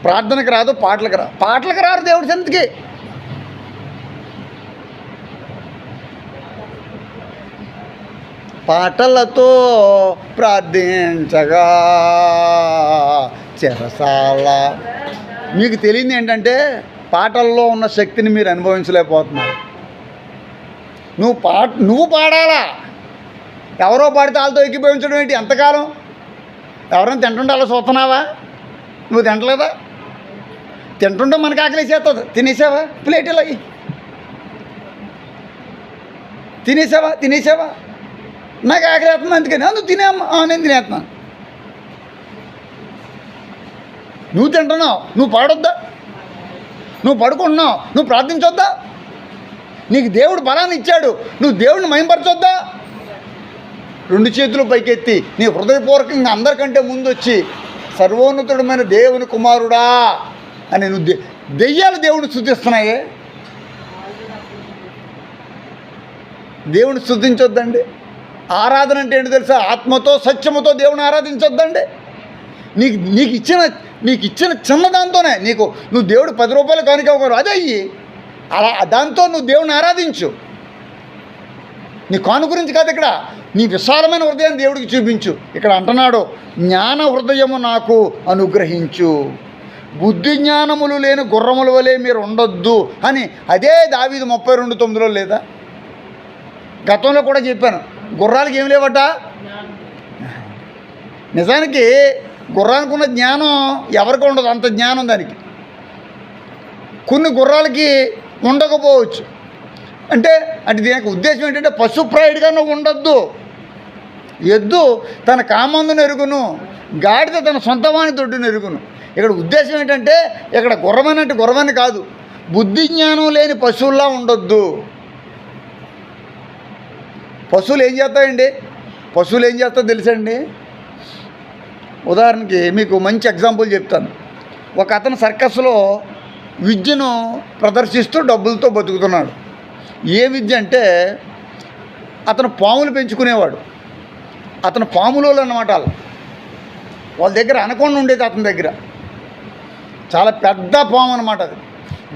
ప్రార్థనకు రాదు, పాటలకు రారు దేవుడి సన్నిధికి. పాటలతో ప్రార్థించగా చెరసాల. మీకు తెలియదు ఏంటంటే పాటల్లో ఉన్న శక్తిని మీరు అనుభవించలేకపోతున్నారు. నువ్వు పాడాలా. ఎవరో పాడితే వాళ్ళతో ఎక్కిపోయించడం ఏంటి? ఎంతకాలం? ఎవరైనా తింటుంటే అలా చూస్తున్నావా? నువ్వు తింటలేదా? తింటుంటే మనకు ఆకలి చేస్తుంది. తినేసావా? ప్లేట్ ఇలా తినేసావా? నాకు ఆకలి వేస్తుంది అందుకని. నువ్వు తినేమ్మా. నేను తినేస్తున్నాను. నువ్వు తింటున్నావు, నువ్వు పాడొద్దా? నువ్వు పడుకుంటున్నావు, నువ్వు ప్రార్థించొద్దా? నీకు దేవుడు బలాన్ని ఇచ్చాడు, నువ్వు దేవుడిని మహింపరచొద్దా? 2 చేతులు పైకెత్తి నీ హృదయపూర్వకంగా అందరికంటే ముందు వచ్చి సర్వోన్నతుడమైన దేవుని కుమారుడా అని నువ్వు దెయ్యాలు దేవుని స్తుతిస్తున్నాయే. దేవుని స్తుతించొద్దండి. ఆరాధన అంటే ఏంటి తెలుసా? ఆత్మతో సత్యముతో దేవుని ఆరాధించొద్దండి. నీకు ఇచ్చిన చిన్నదాంతోనే నువ్వు దేవుడు 10 రూపాయలు కానుక ఒకరు అదే అయ్యి అలా దాంతో నువ్వు దేవుని ఆరాధించు. నీ కాను గురించి కాదు, ఇక్కడ నీ విశాలమైన హృదయాన్ని దేవుడికి చూపించు. ఇక్కడ అంటున్నాడు, జ్ఞాన హృదయము నాకు అనుగ్రహించు, బుద్ధి జ్ఞానములు లేని గుర్రముల వలె మీరు ఉండొద్దు అని. అదే దావీదు 32:9 లేదా? గతంలో కూడా చెప్పాను, గుర్రాలకి ఏం లేవట. నిజానికి గుర్రానికి ఉన్న జ్ఞానం ఎవరికి ఉండదు, అంత జ్ఞానం దానికి. కొన్ని గుర్రాలకి ఉండకపోవచ్చు. అంటే దీనికి ఉద్దేశం ఏంటంటే పశుప్రాయుడిగా నువ్వు ఉండొద్దు. ఎద్దు తన కామందును ఎరుగును, గాడిద తన సొంతవాణి దొడ్డును ఎరుగును. ఇక్కడ ఉద్దేశం ఏంటంటే ఇక్కడ గుర్రమనంటే గుర్రమని కాదు, బుద్ధి జ్ఞానం లేని పశువుల్లా ఉండొద్దు. పశువులు ఏం చేస్తాయో తెలుసండి? ఉదాహరణకి మీకు మంచి ఎగ్జాంపుల్ చెప్తాను. ఒక అతను సర్కస్లో విద్యను ప్రదర్శిస్తూ డబ్బులతో బతుకుతున్నాడు. ఏ విద్య అంటే అతను పాములు పెంచుకునేవాడు. అతను పాములోళ్ళు అన్నమాట. వాళ్ళ దగ్గర అనకొండ ఉండేది అతని దగ్గర. చాలా పెద్ద పాము అనమాట అది.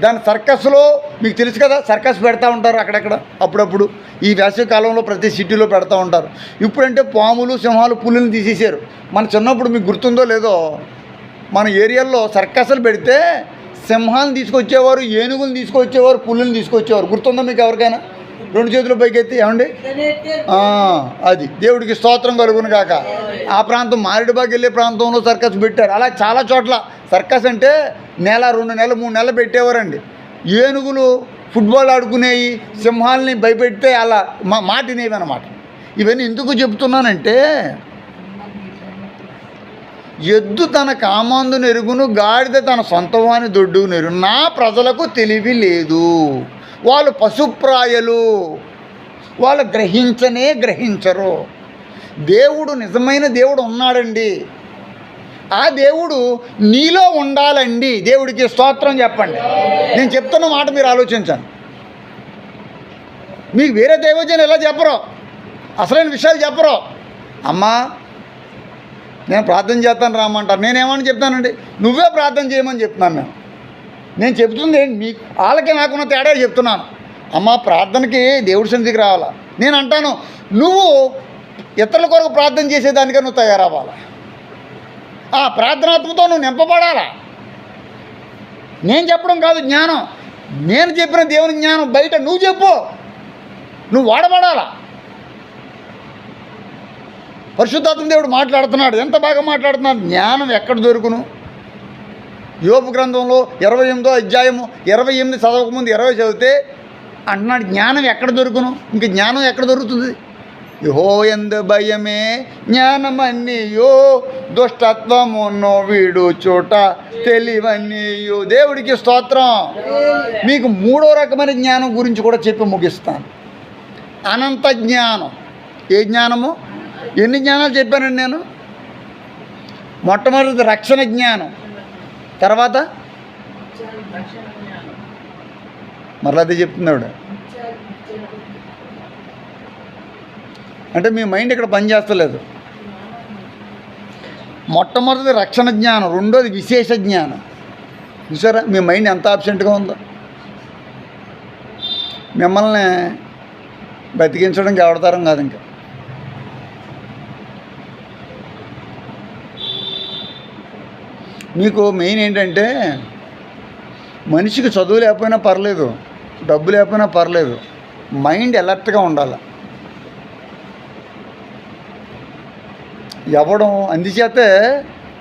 దాని సర్కస్లో మీకు తెలుసు కదా, సర్కస్ పెడతా ఉంటారు అక్కడక్కడ అప్పుడప్పుడు. ఈ వేసవి కాలంలో ప్రతి సిటీలో పెడతా ఉంటారు. ఇప్పుడంటే పాములు, సింహాలు, పులులను తీసేసారు. మన చిన్నప్పుడు మీకు గుర్తుందో లేదో, మన ఏరియాల్లో సర్కస్లు పెడితే సింహాలను తీసుకొచ్చేవారు, ఏనుగులను తీసుకొచ్చేవారు, పులులను తీసుకొచ్చేవారు. గుర్తుందో మీకు ఎవరికైనా? 2 చేతులు పైకెత్తి ఏమండి? అది దేవుడికి స్తోత్రం కలుగును కాక. ఆ ప్రాంతం మారేడుబాగ్ వెళ్ళే ప్రాంతంలో సర్కస్ పెట్టారు. అలా చాలా చోట్ల సర్కస్ అంటే నెల, 2 నెలలు, 3 నెలలు పెట్టేవారండి. ఏనుగులు ఫుట్బాల్ ఆడుకునేవి, సింహాలని భయపెడితే అలా మాటినేవి అన్నమాట. ఇవన్నీ ఎందుకు చెప్తున్నానంటే, ఎద్దు తన కామాందును ఎరుగును, గాడిద తన సొంతవాని దొడ్డును ఎరుగు. నా ప్రజలకు తెలివి లేదు, వాళ్ళు పశుప్రాయలు, వాళ్ళు గ్రహించరు. దేవుడు, నిజమైన దేవుడు ఉన్నాడండి. ఆ దేవుడు నీలో ఉండాలండి. దేవుడికి స్తోత్రం చెప్పండి. నేను చెప్తున్న మాట మీరు ఆలోచించండి. మీకు వేరే దైవజనులు ఎలా చెప్పరు, అసలైన విషయాలు చెప్పరు. అమ్మా నేను ప్రార్థన చేస్తాను రామంటారు. నేనేమని చెప్తానండి, నువ్వే ప్రార్థన చేయమని చెప్తున్నాను. నేను చెప్తుంది మీకు వాళ్ళకి నాకున్న తేడా చెప్తున్నాను. అమ్మ ప్రార్థనకి దేవుడి సన్నిధికి రావాలా. నేను అంటాను, నువ్వు ఇతరుల కొరకు ప్రార్థన చేసేదానిగా నువ్వు తయారవ్వాలి. ఆ ప్రార్థనాత్మతో నువ్వు నింపబడాలా. నేను చెప్పడం కాదు జ్ఞానం, నేను చెప్పిన దేవుని జ్ఞానం బయట నువ్వు చెప్పు, నువ్వు వాడబడాలా. పరిశుద్ధాత్మ దేవుడు మాట్లాడుతున్నాడు. ఎంత బాగా మాట్లాడుతున్నాడు. జ్ఞానం ఎక్కడ దొరుకును? యోబు గ్రంథంలో 28వ అధ్యాయము 28 చదవకముందు 20 చదివితే అంటున్నాడు, జ్ఞానం ఎక్కడ దొరుకును? ఇంక జ్ఞానం ఎక్కడ దొరుకుతుంది? యెహోవాయందు భయమే జ్ఞానమన్నీయో, దుష్టత్వమును వీడు చోట తెలివన్నీయో. దేవుడికి స్తోత్రం. మీకు 3వ రకమైన జ్ఞానం గురించి కూడా చెప్పి ముగిస్తాను. అనంత జ్ఞానం. ఏ జ్ఞానము? ఎన్ని జ్ఞానాలు చెప్పానండి నేను? మొట్టమొదటి రక్షణ జ్ఞానం, తర్వాత మరలా అదే చెప్తున్నాడు. అంటే మీ మైండ్ ఇక్కడ పనిచేస్తలేదు. మొట్టమొదటి రక్షణ జ్ఞానం, రెండోది విశేష జ్ఞానం. చూసారా మీ మైండ్ ఎంత ఆబ్సెంట్గా ఉందో? మిమ్మల్ని బతికించడానికి ఎవడతారం కాదు. ఇంకా మీకు మెయిన్ ఏంటంటే, మనిషికి చదువు లేకపోయినా పర్లేదు, డబ్బు లేకపోయినా పర్లేదు, మైండ్ అలర్ట్గా ఉండాలి. ఇవ్వడం అందుచేతే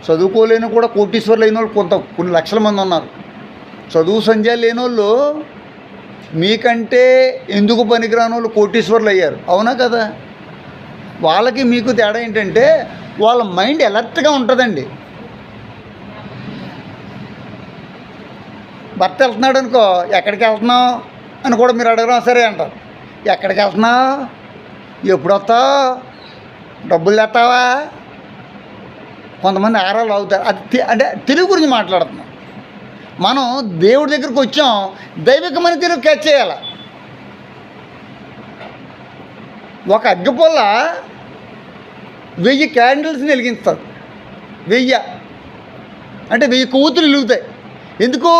చదువుకోలేని కూడా కోటీశ్వర్లు అయిన వాళ్ళు కొన్ని లక్షల మంది ఉన్నారు. చదువు సంధ్య లేని వాళ్ళు మీకంటే ఎందుకు పనికిరాని వాళ్ళు కోటీశ్వర్లు అయ్యారు. అవునా కదా? వాళ్ళకి మీకు తేడా ఏంటంటే, వాళ్ళ మైండ్ అలర్ట్గా ఉంటుందండి. భర్త వెళ్తున్నాడు అనుకో, ఎక్కడికి వెళ్తున్నావు అని కూడా మీరు అడగడం సరే అంటారు. ఎక్కడికి వెళ్తున్నావు, ఎప్పుడు వస్తావు, డబ్బులు తెస్తావా? కొంతమంది ఆరాలు అవుతారు. అది అంటే తెలుగు గురించి మాట్లాడుతున్నాం. మనం దేవుడి దగ్గరికి వచ్చాం, దైవికమైన తెలుగు క్యాచ్ చేయాలి. ఒక అగ్గిపుల్ల 1000 క్యాండిల్స్ని వెలిగిస్తుంది. 1000 అంటే 1000 కొవ్వొత్తులు వెలుగుతాయి. ఎందుకు?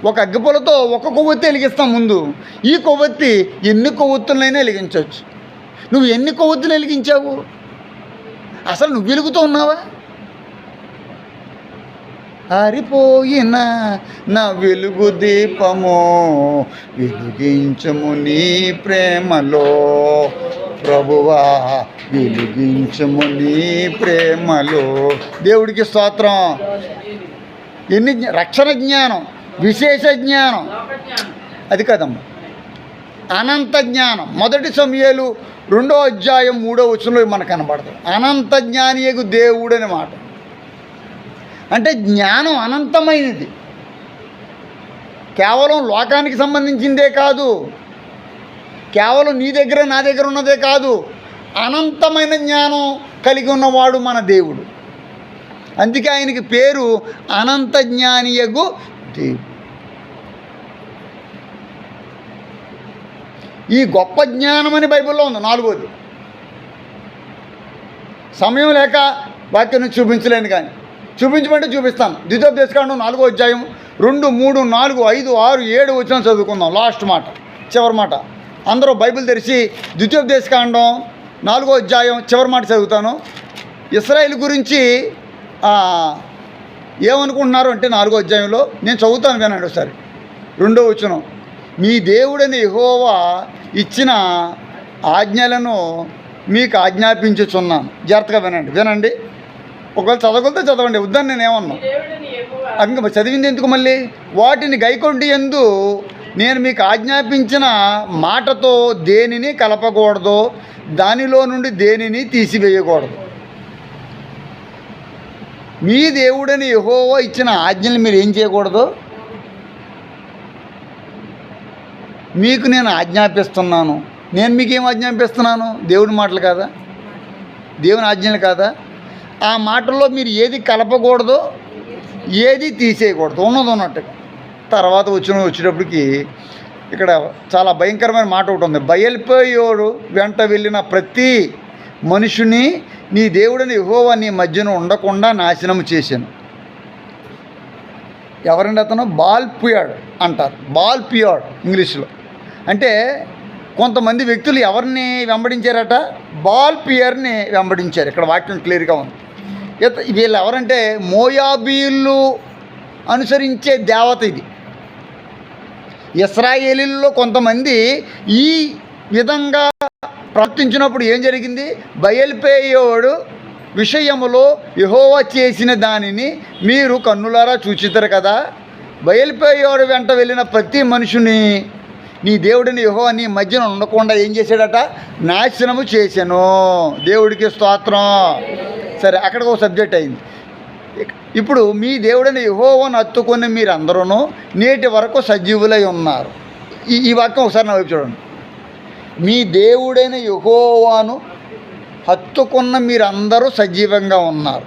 ఒక అగ్గిపుల్లతో ఒక కొవ్వొత్తి వెలిగిస్తాం ముందు. ఈ కొవ్వొత్తి ఎన్ని కొవ్వొత్తులైనా వెలిగించవచ్చు. నువ్వు ఎన్ని కొవ్వొత్తులు వెలిగించావు? అసలు నువ్వు వెలుగుతూ ఉన్నావా? ఆరిపోయిన నా వెలుగు దీపము వెలిగించము నీ ప్రేమలో, ప్రభువా వెలిగించము నీ ప్రేమలో. దేవుడికి స్తోత్రం. ఎన్ని రక్షణ జ్ఞానం, విశేష జ్ఞానం, అది కదమ్మా. అనంత జ్ఞానం. 1 సమూయేలు 2వ అధ్యాయం 3వ వచనంలో మనకు కనబడుతుంది. అనంత జ్ఞానియగు దేవుడు అనే మాట. అంటే జ్ఞానం అనంతమైనది, కేవలం లోకానికి సంబంధించిందే కాదు, కేవలం నీ దగ్గర నా దగ్గర ఉన్నదే కాదు, అనంతమైన జ్ఞానం కలిగి ఉన్నవాడు మన దేవుడు. అందుకే ఆయనకి పేరు అనంత జ్ఞానియగు దేవుడు. ఈ గొప్ప జ్ఞానం అని బైబిల్లో ఉంది. 4వది సమయం లేక వాక్యం నుంచి చూపించలేను, కానీ చూపించమంటే చూపిస్తాను. ద్వితోపదేశకాండం 4వ అధ్యాయం 2, 3, 4, 5, 6, 7 వచ్చిన చదువుకుందాం. లాస్ట్ మాట, చివరి మాట. అందరూ బైబిల్ తెరిచి ద్వితోపదేశకాండం 4వ అధ్యాయం చివరి మాట చదువుతాను. ఇశ్రాయేలు గురించి ఏమనుకుంటున్నారు అంటే 4వ అధ్యాయంలో నేను చదువుతాను, వినండి ఒకసారి. 2వ వచనం, మీ దేవుడని యెహోవా ఇచ్చిన ఆజ్ఞలను మీకు ఆజ్ఞాపించుచున్నాను. జాగ్రత్తగా వినండి. ఒకవేళ చదవగలితే చదవండి, వద్దని నేను ఏమన్నా. దేవుడని యెహోవా ఇంకా చదివింది ఎందుకు మళ్ళీ? వాటిని గైకొండి యందు నేను మీకు ఆజ్ఞాపించిన మాటతో దేనిని కలపకూడదు, దానిలో నుండి దేనిని తీసివేయకూడదు. మీ దేవుడని యెహోవా ఇచ్చిన ఆజ్ఞలు మీరు ఏం చేయకూడదు? మీకు నేను ఆజ్ఞాపిస్తున్నాను. నేను మీకేం ఆజ్ఞాపిస్తున్నాను? దేవుడి మాటలు కాదా? దేవుని ఆజ్ఞలు కాదా? ఆ మాటల్లో మీరు ఏది కలపకూడదు, ఏది తీసేయకూడదు, ఉన్నది ఉన్నట్టుగా. తర్వాత వచ్చేటప్పటికి ఇక్కడ చాలా భయంకరమైన మాట ఒకటి ఉంది. బయల్పోయోడు వెంట వెళ్ళిన ప్రతి మనుషుని నీ దేవుడిని యెహోవా నీ మధ్యన ఉండకుండా నాశనం చేశాను. ఎవరండి అతను? బాల్పియాడ్ అంటారు. బాల్పియాడ్ ఇంగ్లీష్లో. అంటే కొంతమంది వ్యక్తులు ఎవరిని వెంబడించారట? బాల్పియర్ని వెంబడించారు. ఇక్కడ వాక్యం క్లియర్గా ఉంది. వీళ్ళు ఎవరంటే మోయాబీలు అనుసరించే దేవత ఇది. ఇశ్రాయేలీల్లో కొంతమంది ఈ విధంగా ప్రవర్తించినప్పుడు ఏం జరిగింది? బయల్పేయోడు విషయములో యెహోవా చేసిన దానిని మీరు కన్నులారా చూచిద్దరు కదా. బయల్పేయోడు వెంట వెళ్ళిన ప్రతి మనుషుని నీ దేవుడిని యెహోవా నీ మధ్యన ఉండకుండా ఏం చేశాడట? నాశనము చేశాను. దేవుడికి స్తోత్రం. సరే, అక్కడికి ఒక సబ్జెక్ట్ అయింది. ఇప్పుడు మీ దేవుడిని యెహోవాను హత్తుకొని మీరందరూ నేటి వరకు సజీవులై ఉన్నారు. ఈ వాక్యం ఒకసారి నా వైపు చూడండి. మీ దేవుడైన యెహోవాను హత్తుకున్న మీరందరూ సజీవంగా ఉన్నారు.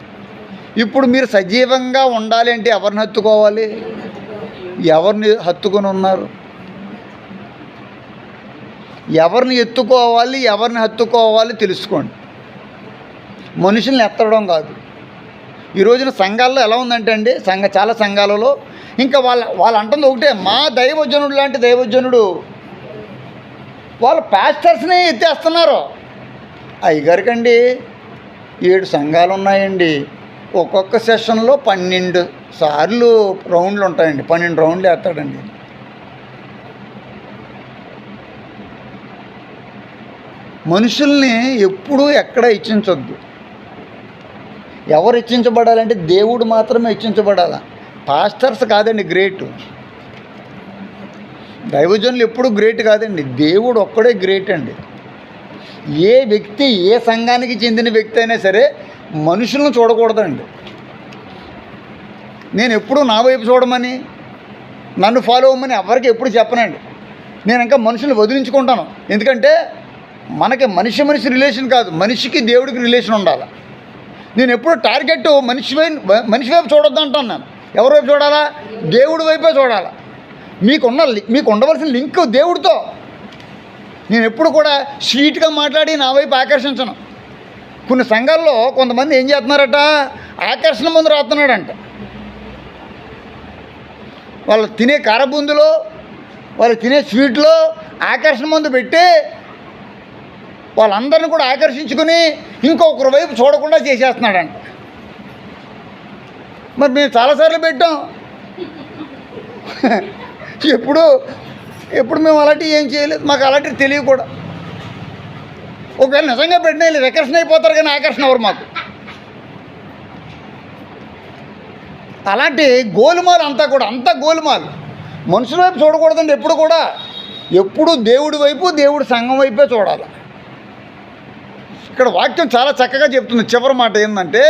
ఇప్పుడు మీరు సజీవంగా ఉండాలి అంటే ఎవరిని హత్తుకోవాలి? ఎవరిని హత్తుకొని ఉన్నారు? ఎవరిని ఎత్తుకోవాలి, ఎవరిని హత్తుకోవాలి తెలుసుకోండి. మనుషుల్ని ఎత్తడం కాదు. ఈ రోజున సంఘాల్లో ఎలా ఉందంటే అండి, చాలా సంఘాలలో ఇంకా వాళ్ళు అంటుంది ఒకటే, మా దైవజనుడు లాంటి దైవజనుడు. వాళ్ళు పాస్టర్స్ని ఎత్తేస్తున్నారు. అయ్యగారికండి 7 సంఘాలు ఉన్నాయండి. ఒక్కొక్క సెషన్లో 12 సార్లు రౌండ్లు ఉంటాయండి. 12 రౌండ్లు వేస్తాడండి. మనుషుల్ని ఎప్పుడూ ఎక్కడ హెచ్చించొద్దు. ఎవరు హెచ్చించబడాలంటే దేవుడు మాత్రమే హెచ్చించబడాలి. పాస్టర్స్ కాదండి గ్రేట్. దైవజనులు ఎప్పుడు గ్రేట్ కాదండి, దేవుడు ఒక్కడే గ్రేట్ అండి. ఏ వ్యక్తి, ఏ సంఘానికి చెందిన వ్యక్తి అయినా సరే మనుషులను చూడకూడదండి. నేను ఎప్పుడు నా వైపు చూడమని, నన్ను ఫాలో అవ్వమని ఎవరికి ఎప్పుడు చెప్పనండి. నేను ఇంకా మనుషులను వదిలించుకుంటాను. ఎందుకంటే మనకి మనిషి రిలేషన్ కాదు, మనిషికి దేవుడికి రిలేషన్ ఉండాలి. నేను ఎప్పుడు టార్గెట్ మనిషి వైపు చూడొద్దు అంటాను. నేను ఎవరి వైపు చూడాలా? దేవుడి వైపే చూడాలా. మీకు ఉండవలసిన లింక్ దేవుడితో. నేను ఎప్పుడు కూడా స్వీట్గా మాట్లాడి నా వైపు ఆకర్షించను. కొన్ని సంఘాల్లో కొంతమంది ఏం చేస్తున్నారట? ఆకర్షణ ముందు రాస్తున్నాడంట. వాళ్ళు తినే కారబుందులో, వాళ్ళు తినే స్వీట్లో ఆకర్షణ ముందు పెట్టి వాళ్ళందరినీ కూడా ఆకర్షించుకుని ఇంకొకరి వైపు చూడకుండా చేసేస్తున్నాడంట. మరి మేము చాలాసార్లు పెట్టాం. ఎప్పుడు మేము అలాంటివి ఏం చేయలేదు. మాకు అలాంటివి తెలియ కూడా. ఒకవేళ నిజంగా పెట్టినా వీళ్ళు వికర్షణ అయిపోతారు, కానీ ఆకర్షణ ఎవరు మాకు. అలాంటి గోలుమాలు అంతా గోలుమాలు. మనుషుల వైపు చూడకూడదండి ఎప్పుడు కూడా. ఎప్పుడు దేవుడి వైపు, దేవుడి సంఘం వైపే చూడాలి. ఇక్కడ వాక్యం చాలా చక్కగా చెప్తుంది. చివరి మాట ఏంటంటే,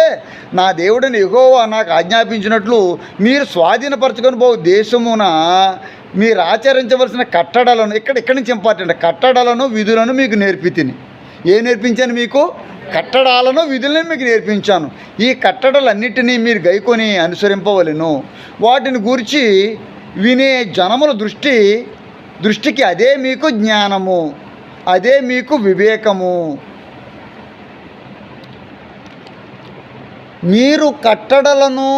నా దేవుడిని యెహోవా నాకు ఆజ్ఞాపించినట్లు మీరు స్వాధీనపరచుకొని పోవు దేశమున మీరు ఆచరించవలసిన కట్టడలను, ఇక్కడి నుంచి ఇంపార్టెంట్, కట్టడలను విధులను మీకు నేర్పితిని. ఏం నేర్పించాను మీకు? కట్టడాలను విధులను మీకు నేర్పించాను. ఈ కట్టడలన్నిటినీ మీరు గైకొని అనుసరింపవలెను. వాటిని గూర్చి వినే జనముల దృష్టి దృష్టికి అదే మీకు జ్ఞానము, అదే మీకు వివేకము. మీరు కట్టడలను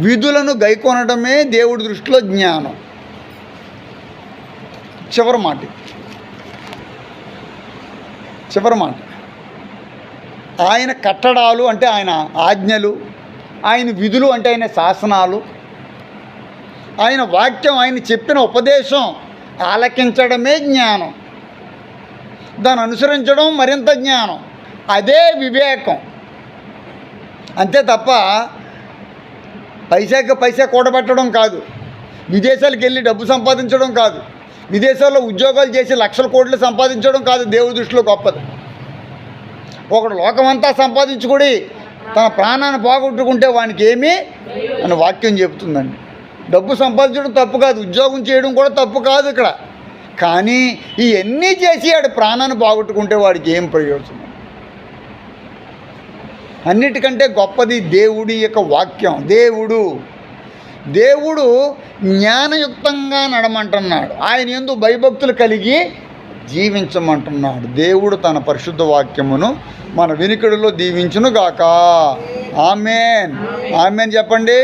విధులను గైకొనడమే దేవుడి దృష్టిలో జ్ఞానం. చివరి మాట ఆయన కట్టడాలు అంటే ఆయన ఆజ్ఞలు, ఆయన విధులు అంటే ఆయన శాసనాలు, ఆయన వాక్యం, ఆయన చెప్పిన ఉపదేశం ఆలకించడమే జ్ఞానం. దాన్ని అనుసరించడం మరింత జ్ఞానం. అదే వివేకం. అంతే తప్ప పైసా కూడబెట్టడం కాదు, విదేశాలకు వెళ్ళి డబ్బు సంపాదించడం కాదు, విదేశాల్లో ఉద్యోగాలు చేసి లక్షల కోట్లు సంపాదించడం కాదు దేవుడి దృష్టిలో గొప్పది. ఒకడు లోకమంతా సంపాదించుకుని తన ప్రాణాన్ని పోగొట్టుకుంటే వానికి ఏమీ అని వాక్యం చెబుతుందండి. డబ్బు సంపాదించడం తప్పు కాదు, ఉద్యోగం చేయడం కూడా తప్పు కాదు ఇక్కడ. కానీ ఇవన్నీ చేసి వాడి ప్రాణాన్ని పోగొట్టుకుంటే వాడికి ఏం ప్రయోజనం? అన్నిటికంటే గొప్పది దేవుడి యొక్క వాక్యం. దేవుడు జ్ఞానయుక్తంగా నడమంటున్నాడు. ఆయన యందు భయభక్తులు కలిగి జీవించమంటున్నాడు. దేవుడు తన పరిశుద్ధ వాక్యమును మన వినికిడిలో దీవించును గాక. ఆమేన్. ఆమేన్ చెప్పండి.